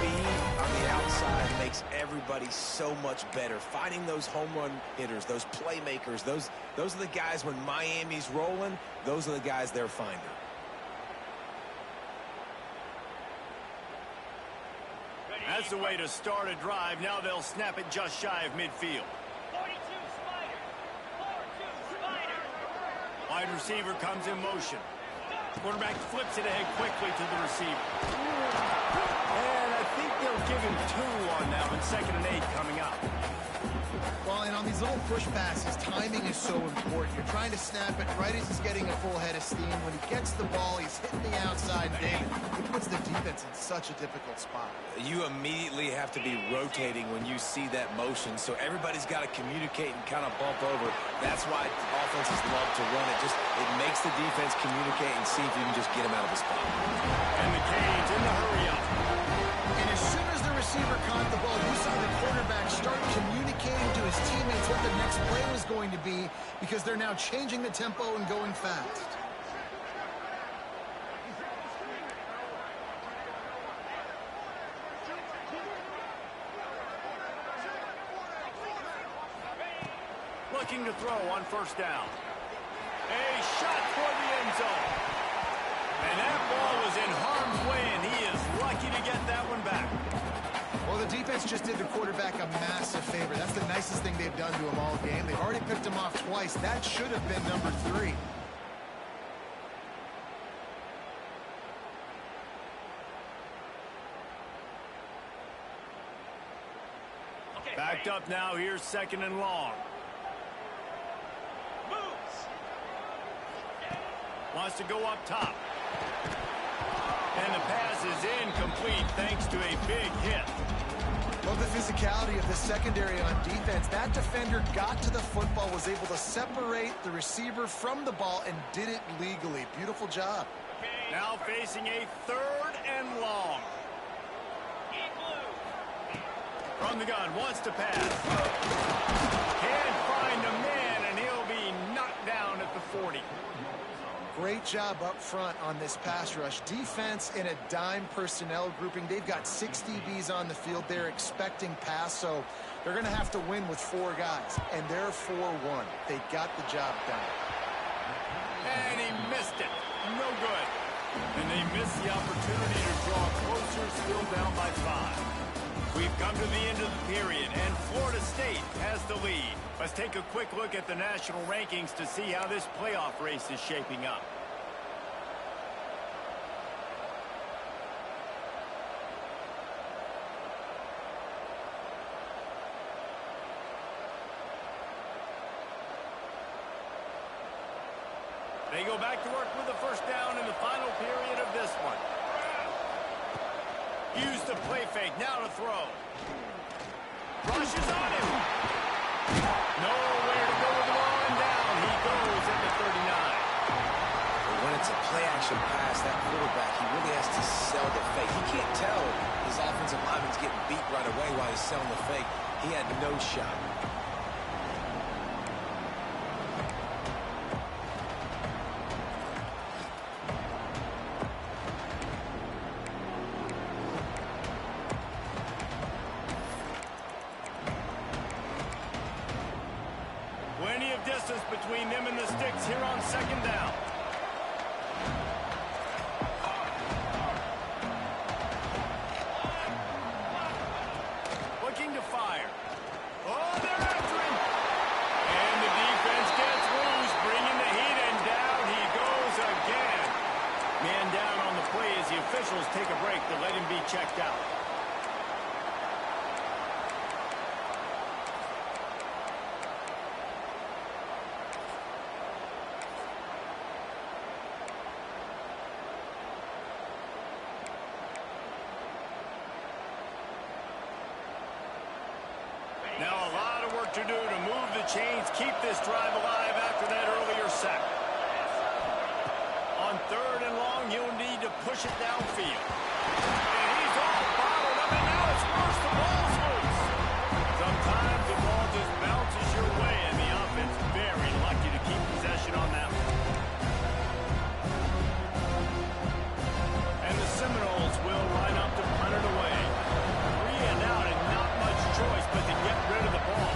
on the outside makes everybody so much better. Finding those home run hitters, those playmakers, those are the guys when Miami's rolling, those are the guys they're finding. That's the way to start a drive. Now they'll snap it just shy of midfield. 42 Spider. 4-2 Spider. Wide receiver comes in motion. Quarterback flips it ahead quickly to the receiver. And I think they'll give him 2 on that one. 2nd and 8 coming up. Well, and on these little push passes, timing is so important. You're trying to snap it right as he's getting a full head of steam. When he gets the ball, he's hitting the outside, David. It puts the defense in such a difficult spot. You immediately have to be rotating when you see that motion, so everybody's got to communicate and kind of bump over. That's why offenses love to run it. It makes the defense communicate and see if you can just get him out of the spot. And the Canes in the hurry-up. And as soon as the receiver caught the ball, you saw the quarterback start communicating to his teammates what the next play was going to be, because they're now changing the tempo and going fast. Looking to throw on 1st down. A shot toward the end zone. And that ball was in harm's way, and he is lucky to get that one back. Well, the defense just did the quarterback a massive favor. That's the nicest thing they've done to him all game. They've already picked him off twice. That should have been number 3. Backed up now. Here's 2nd and long. Moves. Wants to go up top. And the pass is incomplete thanks to a big hit. Love the physicality of the secondary on defense. That defender got to the football, was able to separate the receiver from the ball, and did it legally. Beautiful job. Now facing a 3rd and long. From the gun, wants to pass. Can't find a man, and he'll be knocked down at the 40. Great job up front on this pass rush. Defense in a dime personnel grouping. They've got 6 DBs on the field. They're expecting pass, so they're going to have to win with 4 guys. And they're 4-1. They got the job done. And he missed it. No good. And they missed the opportunity to draw closer, still down by 5. We've come to the end of the period, and Florida State has the lead. Let's take a quick look at the national rankings to see how this playoff race is shaping up. They go back to work with the 1st down in the final period of this one. Use the play fake, now to throw. Rushes on him. Nowhere to go with the ball, and down he goes at the 39. When it's a play-action pass, that quarterback, he really has to sell the fake. He can't tell his offensive lineman's getting beat right away while he's selling the fake. He had no shot. Plenty of distance between them and the sticks here on 2nd down. Looking to fire. Oh, they're after him. And the defense gets loose, bringing the heat, and down he goes again. Man down on the play as the officials take a break to let him be checked out. have to do to move the chains, keep this drive alive after that earlier sack. On 3rd and long, he'll need to push it downfield. And he's all bottled up, and now it's worse. The ball's loose. Sometimes the ball just bounces your way, and the offense very lucky to keep possession on that one. And the Seminoles will line up to punt it away. 3 and out, and not much choice but to get rid of the ball.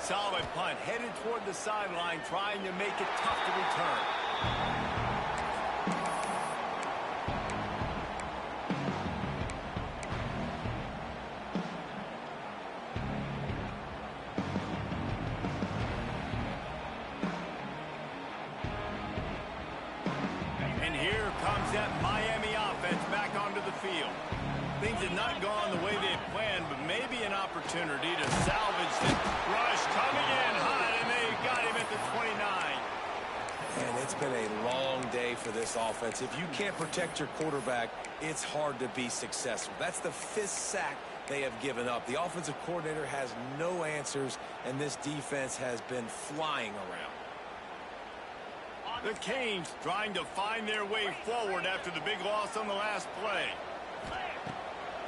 Solid punt, headed toward the sideline, trying to make it tough to return. And here comes that Miami offense back onto the field. Things have not gone the way they had planned, but maybe an opportunity to salvage the rush coming in hot, and they got him at the 29. And it's been a long day for this offense. If you can't protect your quarterback, it's hard to be successful. That's the 5th sack they have given up. The offensive coordinator has no answers, and this defense has been flying around. The Canes trying to find their way forward after the big loss on the last play.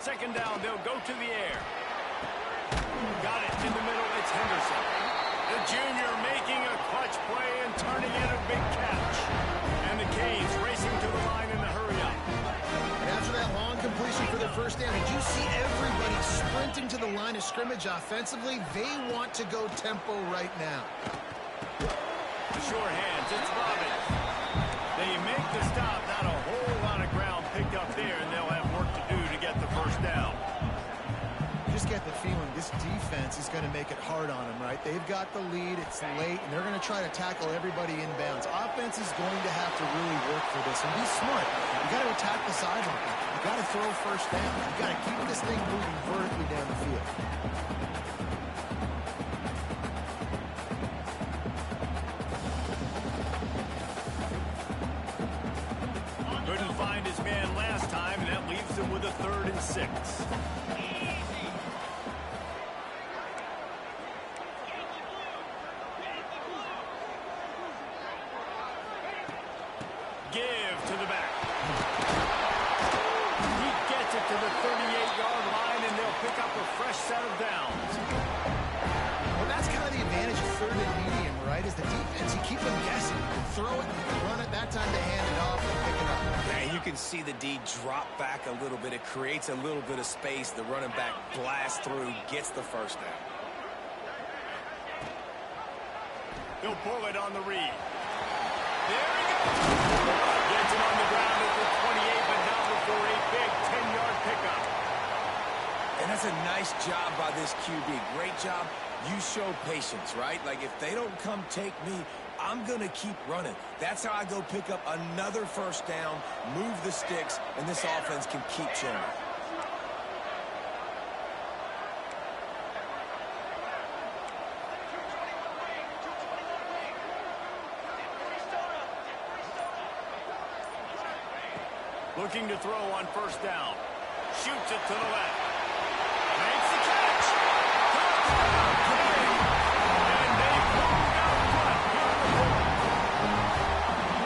2nd down, they'll go to the air. Got it in the middle, it's Henderson. The junior making a clutch play and turning in a big catch. And the Canes racing to the line in the hurry-up. And after that long completion for their 1st down, did you see everybody sprinting to the line of scrimmage offensively? They want to go tempo right now. Sure hands, it's Robbins. They make the stop, not a whole lot of ground picked up there, and they'll have work to do to get the 1st down. Just get the feeling this defense is going to make it hard on them, right? They've got the lead, it's late, and they're going to try to tackle everybody inbounds. Offense is going to have to really work for this and be smart. You got to attack the sideline. You got to throw 1st down. You got to keep this thing moving vertically down the field. Couldn't find his man last time, and that leaves him with a 3rd and 6. Give to the back. He gets it to the 38-yard line, and they'll pick up a fresh set of downs. Well, that's kind of the advantage of 3rd and medium, right? Is the defense, you keep them guessing. You can throw it, you can run it. That time they hand it off and pick it up. And you can see the D drop back a little bit. It creates a little bit of space. The running back blasts through, gets the 1st down. He'll pull it on the read. There he goes. Gets it on the ground at the 28, but now before a big 10-yard pickup. And that's a nice job by this QB. Great job. You show patience, right? Like, if they don't come take me, I'm going to keep running. That's how I go pick up another 1st down, move the sticks, and this offense can keep churning. Looking to throw on 1st down. Shoots it to the left. Makes the catch. And they pull out front.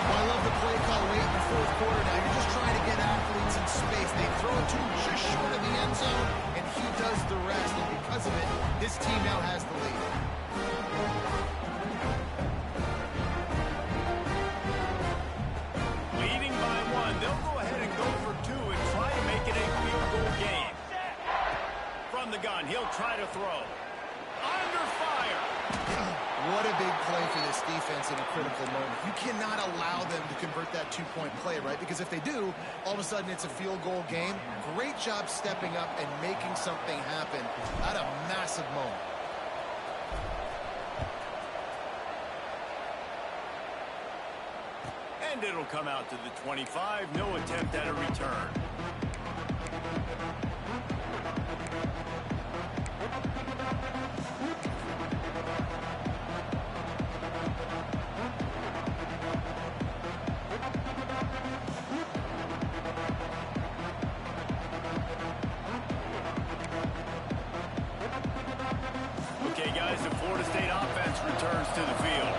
Well, I love the play call late in the 4th quarter now. You're just trying to get athletes in space. They throw it to him just short of the end zone, and he does the rest. And because of it, his team now has the lead. Leading by 1. They'll go ahead and go for 2 and try to make it a field goal game. From the gun, he'll try to throw. Under fire. What a big play for this defense in a critical moment. You cannot allow them to convert that 2-point play, right? Because if they do, all of a sudden it's a field goal game. Great job stepping up and making something happen at a massive moment. And it'll come out to the 25. No attempt at a return. returns to the field.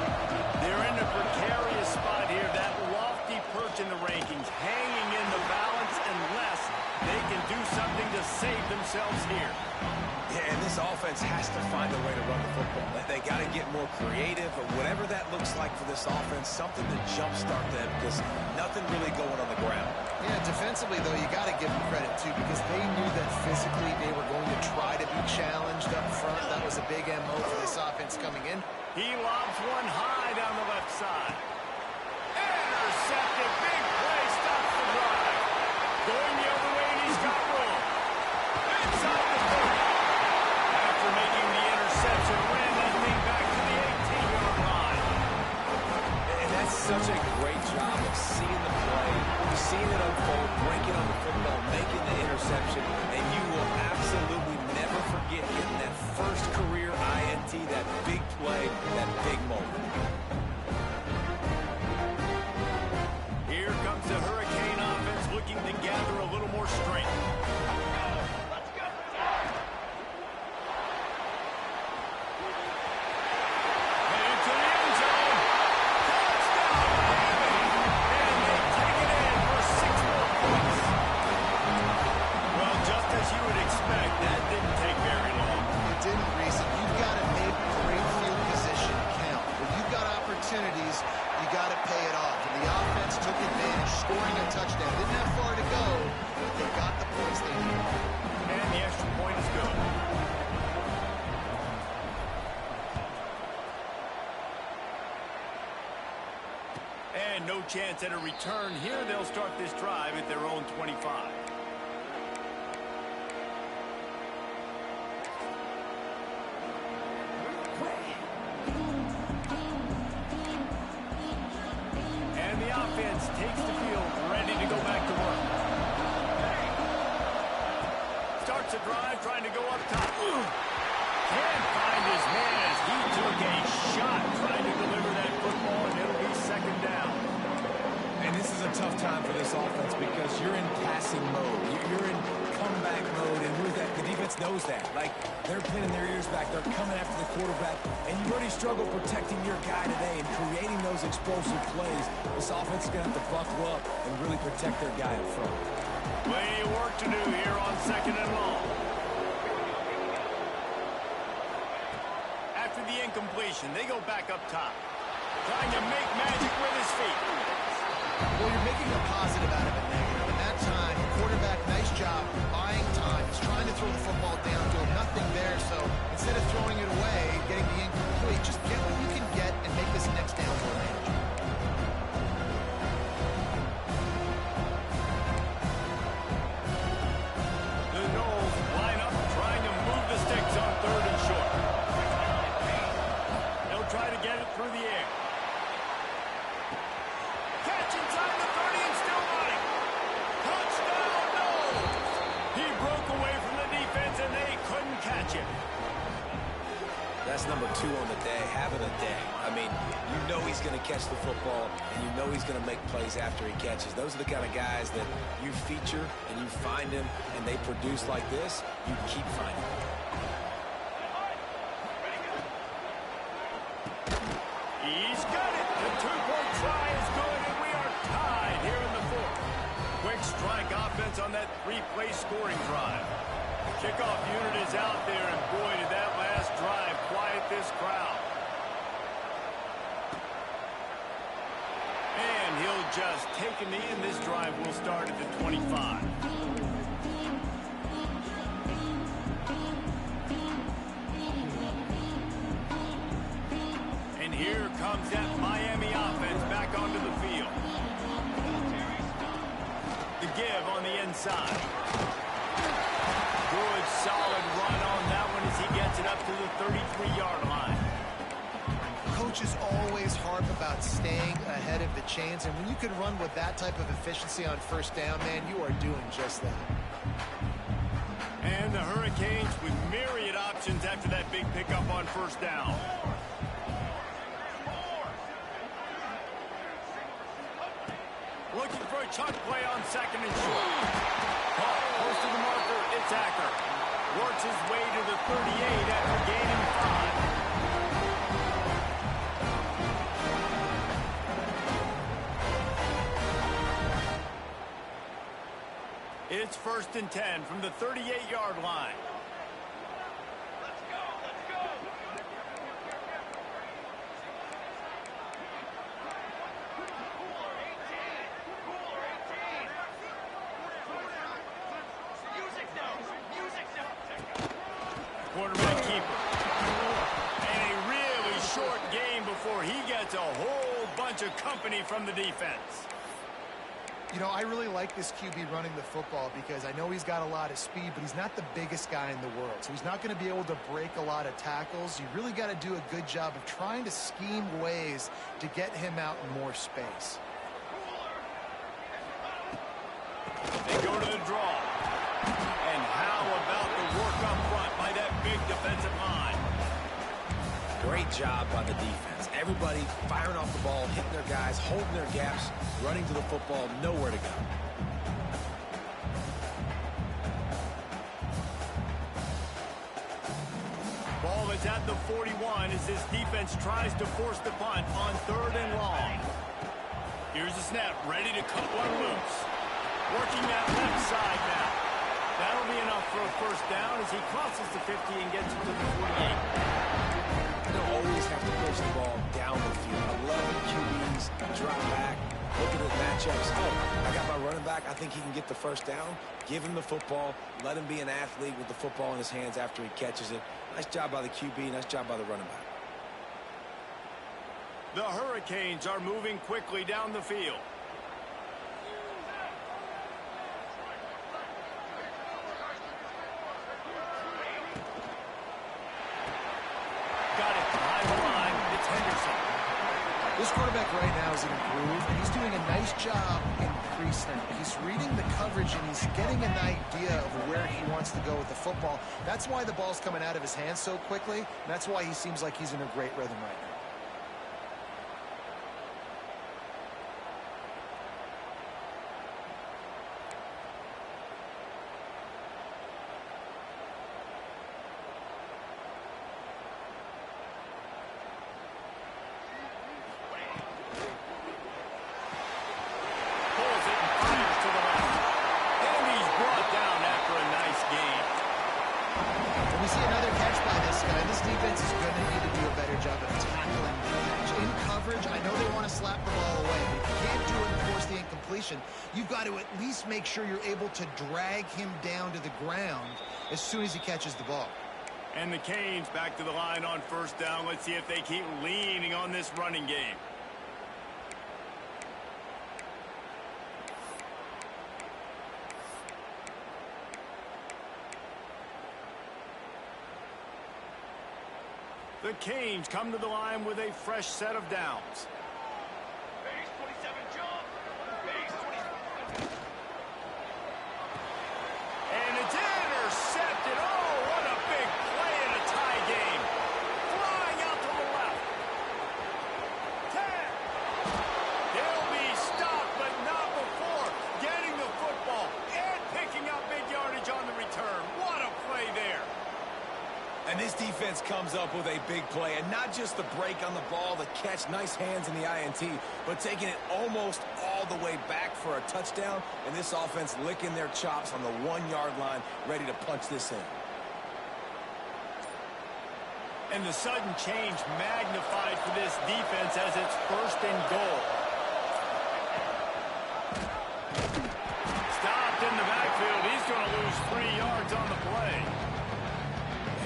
They're in a precarious spot here, that lofty perch in the rankings, hanging in the balance unless they can do something to save themselves here. Yeah, and this offense has to find a way to run the football. They got to get more creative, or whatever that looks like for this offense, something to jumpstart them, because nothing really going on the ground. Yeah, defensively, though, you got to give them credit, too, because they knew that physically they were going to try to be challenged up front. That was a big MO for this offense coming in. He lobs one high down the left side. Intercepted. Big play. Stops the drive. Going the other way, and he's got room. Inside the 30. After making the interception, ran that thing back to the 18-yard line. And that's such a great job of seeing the play, seeing it unfold, breaking on the football, making the interception, and you will absolutely never forget getting that first career INT, that big play, that big moment. Here comes the Hurricane offense looking to gather a little more strength. Into the end zone. Touchdown! And they take it in for 6 more points. Well, just as you would expect, that didn't take very long. It didn't, Reese. You've got to make great field position count. When you've got opportunities, you got to pay it off. And the offense took advantage, scoring a touchdown. Didn't have far to go, but they got the points they needed. And the extra point is good. And no chance at a return here. They'll start this drive at their own 25. And the offense takes the field, ready to go back to work. Starts a drive, trying to go up top. Can't find his man as he took a shot trying to deliver that football, and it'll be second down. And this is a tough time for this offense because you're in passing mode. You're in comeback mode, and the defense knows that. Like, they're pinning their ears back. They're coming after the quarterback, and you've already struggled protecting your guy today and creating those explosive plays. This offense is going to have to buckle up and really protect their guy up front. Plenty of work to do here on second and long. After the incompletion, they go back up top. Trying to make magic with his feet. Well, you're making a positive out of a negative. And that time, the quarterback, nice job, buying time. He's trying to throw the football downfield. Nothing there, so instead of throwing it away, getting the incomplete, just get what you can get and make this next down more manageable. The Knowles line up, trying to move the sticks on third and short. They'll try to get it through the air. Catch inside the 30 and still running. Touchdown, Knowles! He broke away from the defense and they couldn't catch him. That's number 2 on the day, having a day. I mean, you know he's going to catch the football, and you know he's going to make plays after he catches. Those are the kind of guys that you feature and you find him, and they produce like this, you keep finding them. He's got it. The 2-point try is good, and we are tied here in the 4th. Quick strike offense on that 3-play scoring drive. Kickoff unit is out there, and boy, did that last drive quiet this crowd. And he'll just take a knee, and this drive will start at the 25. And here comes that Miami offense back onto the field. The give on the inside. Good, solid run on that one as he gets it up to the 33-yard line. Coaches always harp about staying ahead of the chains, and when you can run with that type of efficiency on first down, man, you are doing just that. And the Hurricanes with myriad options after that big pickup on first down. Looking for a chunk play on second and short. Close to the marker, it's Acker. Works his way to the 38 after gaining 5. It's 1st and 10 from the 38-yard line. Let's go, let's go. Cooler 18. Cooler 18. Music notes. Music notes. Quarterback keeper. And a really short game before he gets a whole bunch of company from the defense. You know, I really like this QB running the football because I know he's got a lot of speed, but he's not the biggest guy in the world. So he's not going to be able to break a lot of tackles. You really got to do a good job of trying to scheme ways to get him out in more space. They go to the draw. And how about the work up front by that big defensive line? Great job by the defense. Everybody firing off the ball, hitting their guys, holding their gaps, running to the football, nowhere to go. Ball is at the 41 as this defense tries to force the punt on 3rd and long. Here's the snap, ready to cut one loose. Working that left side now. That'll be enough for a 1st down as he crosses the 50 and gets it to the 48. You don't always have to push the ball down the field. I love the QBs drop back, look at his matchups. Oh, I got my running back. I think he can get the 1st down. Give him the football. Let him be an athlete with the football in his hands after he catches it. Nice job by the QB. Nice job by the running back. The Hurricanes are moving quickly down the field. This quarterback right now is in a groove, and he's doing a nice job in pre-snap. He's reading the coverage, and he's getting an idea of where he wants to go with the football. That's why the ball's coming out of his hands so quickly, and that's why he seems like he's in a great rhythm right now. We see another catch by this guy. This defense is going to need to do a better job of tackling the catch. In coverage, I know they want to slap the ball away, but if you can't do it and force the incompletion, you've got to at least make sure you're able to drag him down to the ground as soon as he catches the ball. And the Canes back to the line on 1st down. Let's see if they keep leaning on this running game. The Canes come to the line with a fresh set of downs. Base 27 jump. Base 27. And it's intercepted. Oh, what a big play in a tie game. Flying out to the left. 10. He'll be stopped, but not before getting the football and picking up big yardage on the return. What a play there. And this defense comes up with a big play, and not just the break on the ball, the catch, nice hands in the INT, but taking it almost all the way back for a touchdown, and this offense licking their chops on the 1-yard line, ready to punch this in. And the sudden change magnified for this defense as it's 1st and goal. Stopped in the backfield. He's going to lose 3 yards on the play.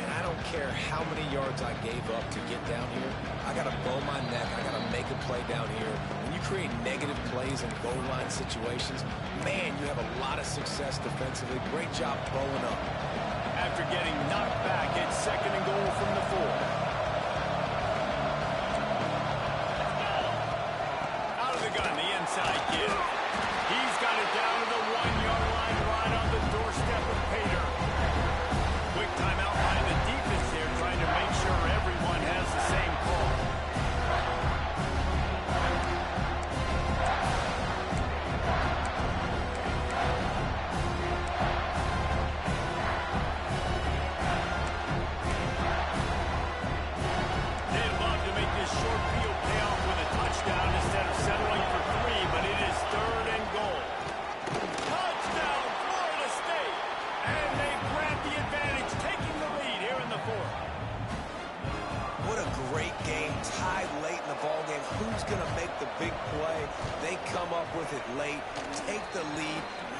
I don't care how many yards I gave up to get down here. I got to bow my neck. I got to make a play down here. When you create negative plays in goal line situations, man, you have a lot of success defensively. Great job bowing up. After getting knocked back, it's 2nd and goal from the 4. Out of the gun, the inside kid. He's got it down to the 1-yard line, right on the doorstep of Pater. Quick timeout by the defense there, trying to make sure everyone has the same call. They'd love to make this short field pay off with a touchdown instead of settling for 3, but it is 3rd and goal. Touchdown, Florida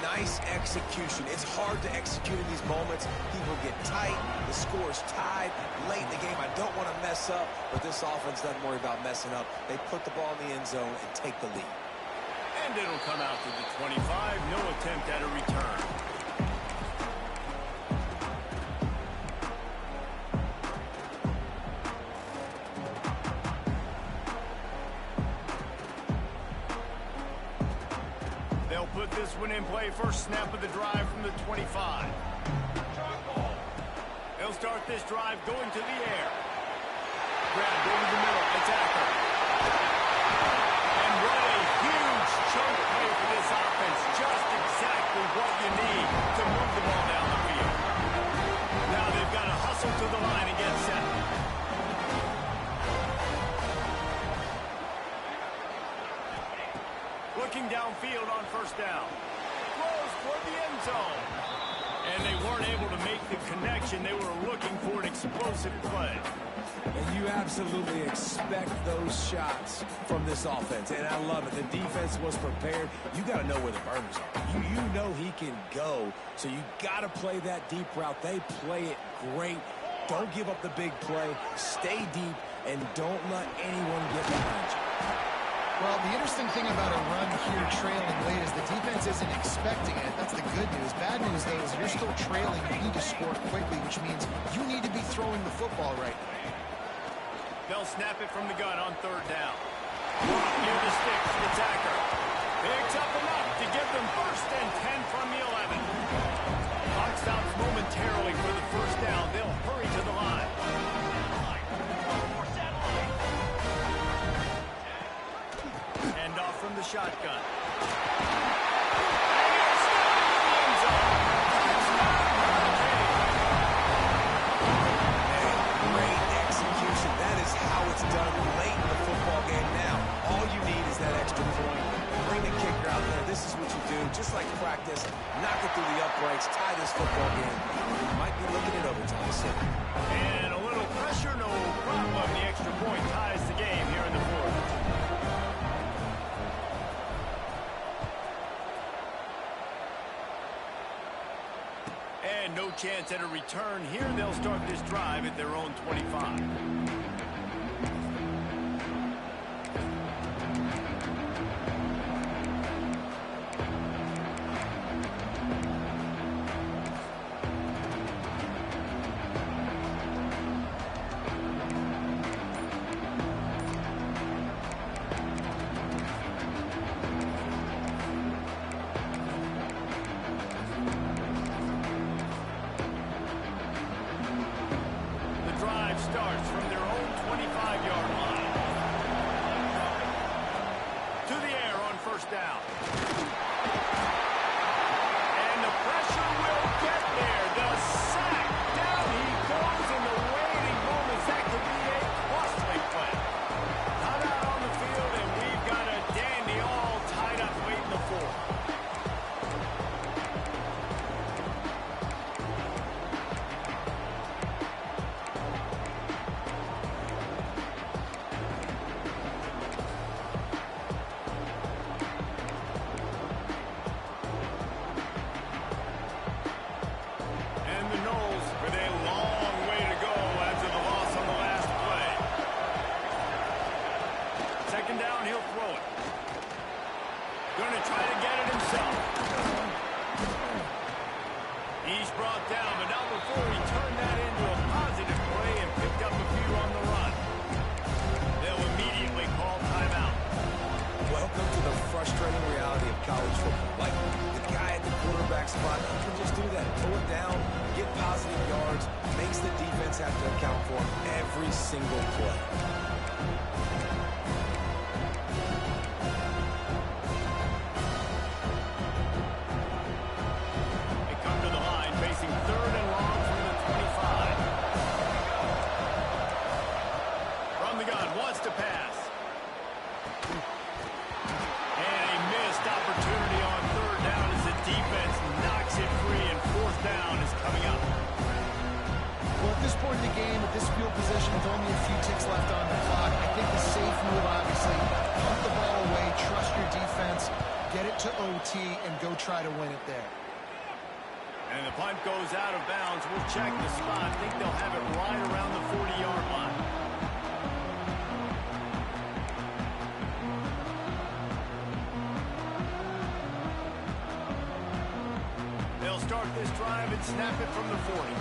Nice execution. It's hard to execute in these moments. People get tight. The score's tied. Late in the game, I don't want to mess up, but this offense doesn't worry about messing up. They put the ball in the end zone and take the lead. And it'll come out to the 25. No attempt at a return. They'll put this one in play. First snap of the drive from the 25. They'll start this drive going to the air. Grabbed over the middle. Attacker. And what a huge chunk play for this offense. Just exactly what you need to move the ball down the field. Now they've got to hustle to the line and get set. Looking downfield on first down. Throws toward the end zone. And they weren't able to make the connection. They were looking for an explosive play. And you absolutely expect those shots from this offense, and I love it. The defense was prepared. You got to know where the burners are. You know he can go, so you got to play that deep route. They play it great. Don't give up the big play. Stay deep, and don't let anyone get behind you. Well, the interesting thing about a run here trailing late is the defense isn't expecting it. That's the good news. Bad news, though, is you're still trailing. You need to score quickly, which means you need to be throwing the football right now. They'll snap it from the gun on third down. Near the sticks, the attacker. Picks up enough to give them first and 10 from the 11. Clock stops momentarily for the first down. They'll hurry to the line. Hand off from the shotgun. Done late in the football game. Now all you need is that extra point. Bring the kicker out there. This is what you do, just like practice. Knock it through the uprights, tie this football game. You might be looking at overtime soon. And a little pressure, no problem. The extra point ties the game here in the fourth. And no chance at a return here. They'll start this drive at their own 25. Starts from their own 25-yard line. To the air on first down. And the pressure will get there. The sack. Down he goes in the waiting moments. That could be a costly play. Not out on the field, and we've got a dandy all tied up late in the fourth. He's brought down, but not before he turned that into a positive play and picked up a few on the run. They'll immediately call timeout. Welcome to the frustrating reality of college football. Like, the guy at the quarterback spot, he can just do that. Pull it down, get positive yards, makes the defense have to account for him every single play. trust your defense, get it to OT, and go try to win it there. And the punt goes out of bounds. We'll check the spot. I think they'll have it right around the 40-yard line. They'll start this drive and snap it from the 40.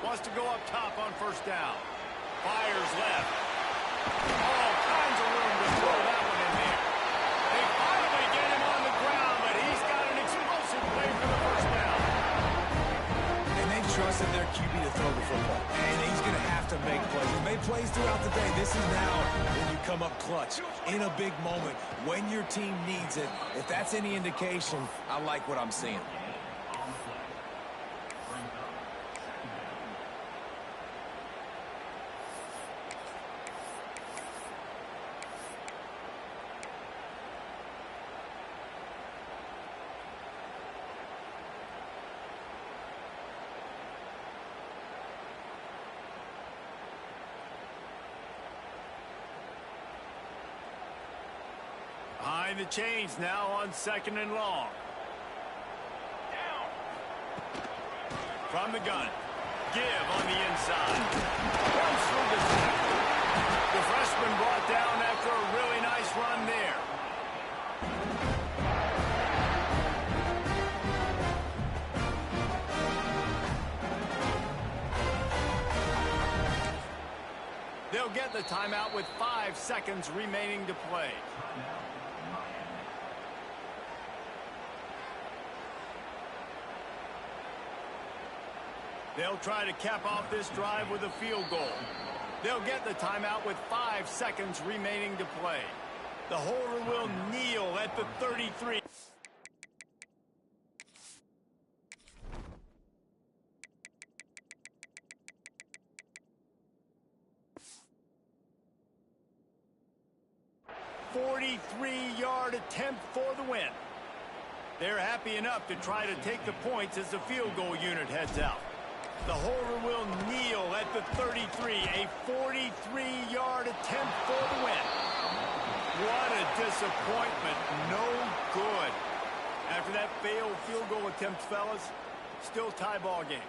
Wants to go up top on first down. Fires left. All kinds of room to throw that one in there. They finally get him on the ground, but he's got an explosive play for the first down. And they trusted their QB to throw the football. And he's going to have to make plays. He made plays throughout the day. This is now when you come up clutch in a big moment when your team needs it. If that's any indication, I like what I'm seeing. Behind the chains now on 2nd and long. From the gun. Give on the inside. Runs through the tackle. The freshman brought down after a really nice run there. They'll get the timeout with 5 seconds remaining to play. They'll try to cap off this drive with a field goal. They'll get the timeout with 5 seconds remaining to play. The holder will kneel at the 33. "43-yard attempt for the win." They're happy enough to try to take the points as the field goal unit heads out. The holder will kneel at the 33. A 43-yard attempt for the win. What a disappointment. No good. After that failed field goal attempt, fellas, still tie ball game.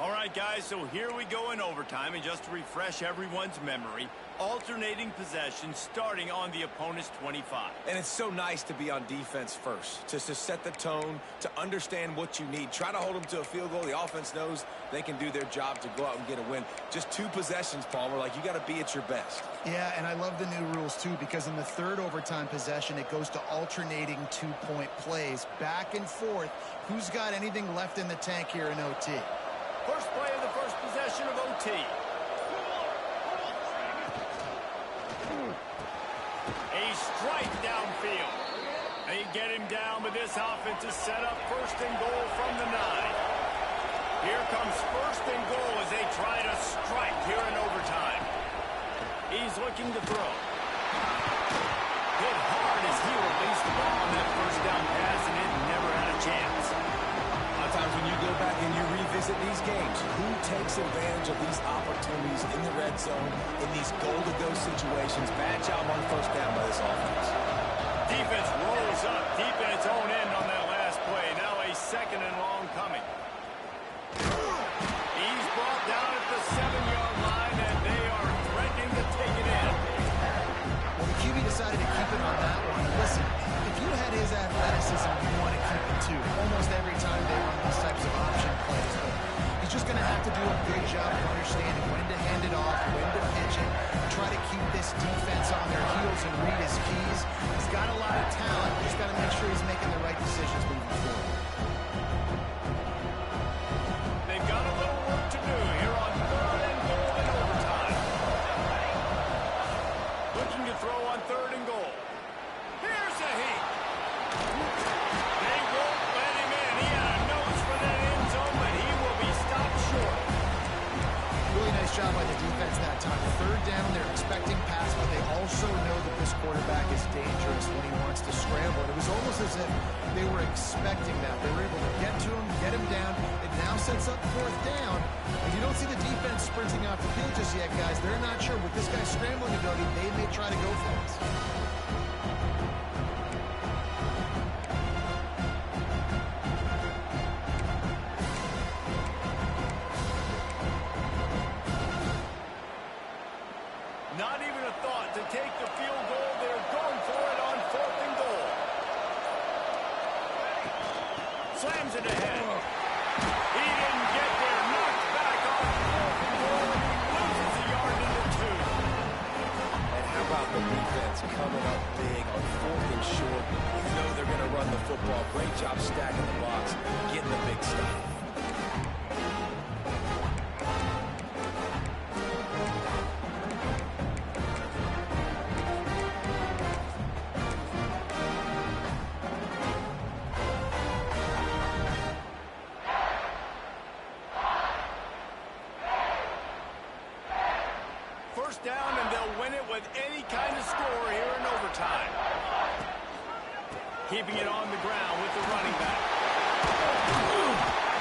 All right, guys, so here we go in overtime. And just to refresh everyone's memory, alternating possession starting on the opponent's 25. And it's so nice to be on defense first, just to set the tone, to understand what you need. Try to hold them to a field goal. The offense knows they can do their job to go out and get a win. Just 2 possessions, Palmer. Like, you got to be at your best. Yeah, and I love the new rules, too, because in the 3rd overtime possession, it goes to alternating 2-point plays. Back and forth. Who's got anything left in the tank here in OT? First play of the first possession of OT. A strike downfield. They get him down, but this offense is set up 1st and goal from the 9. Here comes 1st and goal as they try to strike here in overtime. He's looking to throw. Hit hard as he released the ball on that 1st down pass, and it never had a chance. Sometimes when you go back and you revisit these games, who takes advantage of these opportunities in the red zone, in these goal-to-go situations? Bad job on 1st down by this offense. Defense rolls up deep in its own end on that last play. Now a 2nd and long coming. He's brought down at the 7-yard line, and they are threatening to take it in. Well, the QB decided to keep it on that one. Listen, if you had his athleticism, you want to keep it too. Almost every time they run these types of option plays, but he's just going to have to do a good job of understanding when to hand it off, when to pitch it, try to keep this defense on their heels and read his keys. He's got a lot of talent. He's got to make sure he's making the right decisions moving forward. They've got a little work to do here on 3rd and goal in overtime. Looking to throw on 3rd and goal. Here's a heat. They won't let him in. He had a nose for that end zone, but he will be stopped short. Really nice job by the defense that time. 3rd down, they're expecting pass, but they also know the this quarterback is dangerous when he wants to scramble. And it was almost as if they were expecting that. They were able to get to him, get him down. It now sets up fourth down. And you don't see the defense sprinting off the field just yet, guys. They're not sure. With this guy's scrambling ability, they may try to go for it. Not even a thought to take the field goal. They're going for it on 4th and goal. Slams it ahead. He didn't get there. Knocked back on 4th and goal. Loses a yard into 2. And how about the defense coming up big on 4th and short? You know they're going to run the football. Great job stacking the box, getting the big stuff. First down, and they'll win it with any kind of score here in overtime. Keeping it on the ground with the running back.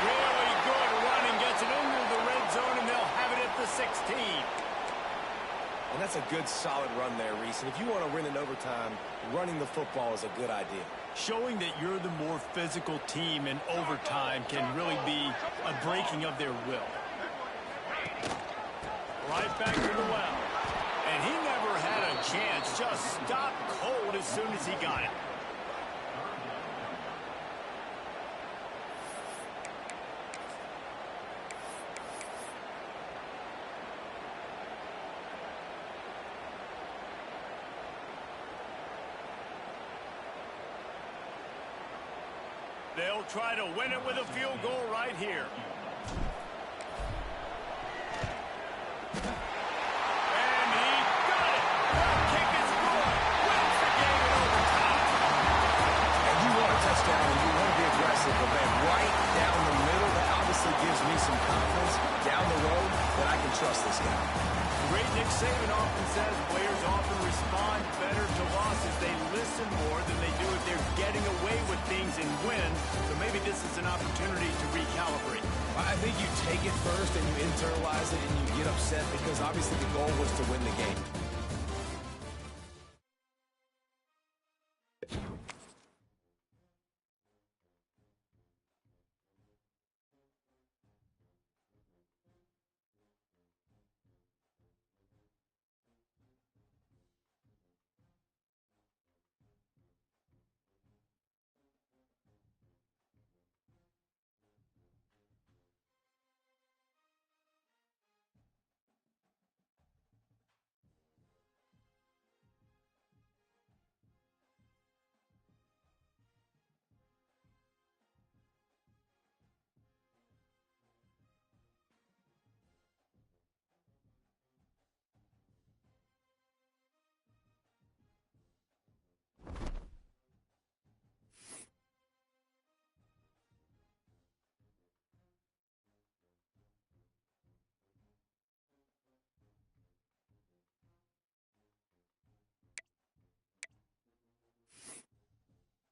Really good running. Gets it into the red zone, and they'll have it at the 16. And that's a good, solid run there, Reese. And if you want to win in overtime, running the football is a good idea. Showing that you're the more physical team in overtime can really be a breaking of their will. Right back to the well. And he never had a chance. Just stopped cold as soon as he got it. They'll try to win it with a field goal right here. And he got it. That kick is good. Wins the game in overtime. And you want a touchdown and you want to be aggressive, but man, right down the middle, that obviously gives me some confidence down the road that I can trust this guy. Great Nick Saban often says players often respond better to losses. They listen more than they do if they're getting away with things and win. So maybe this is an opportunity to recalibrate. I think you take it first and you internalize it and you get upset because obviously the goal was to win the game.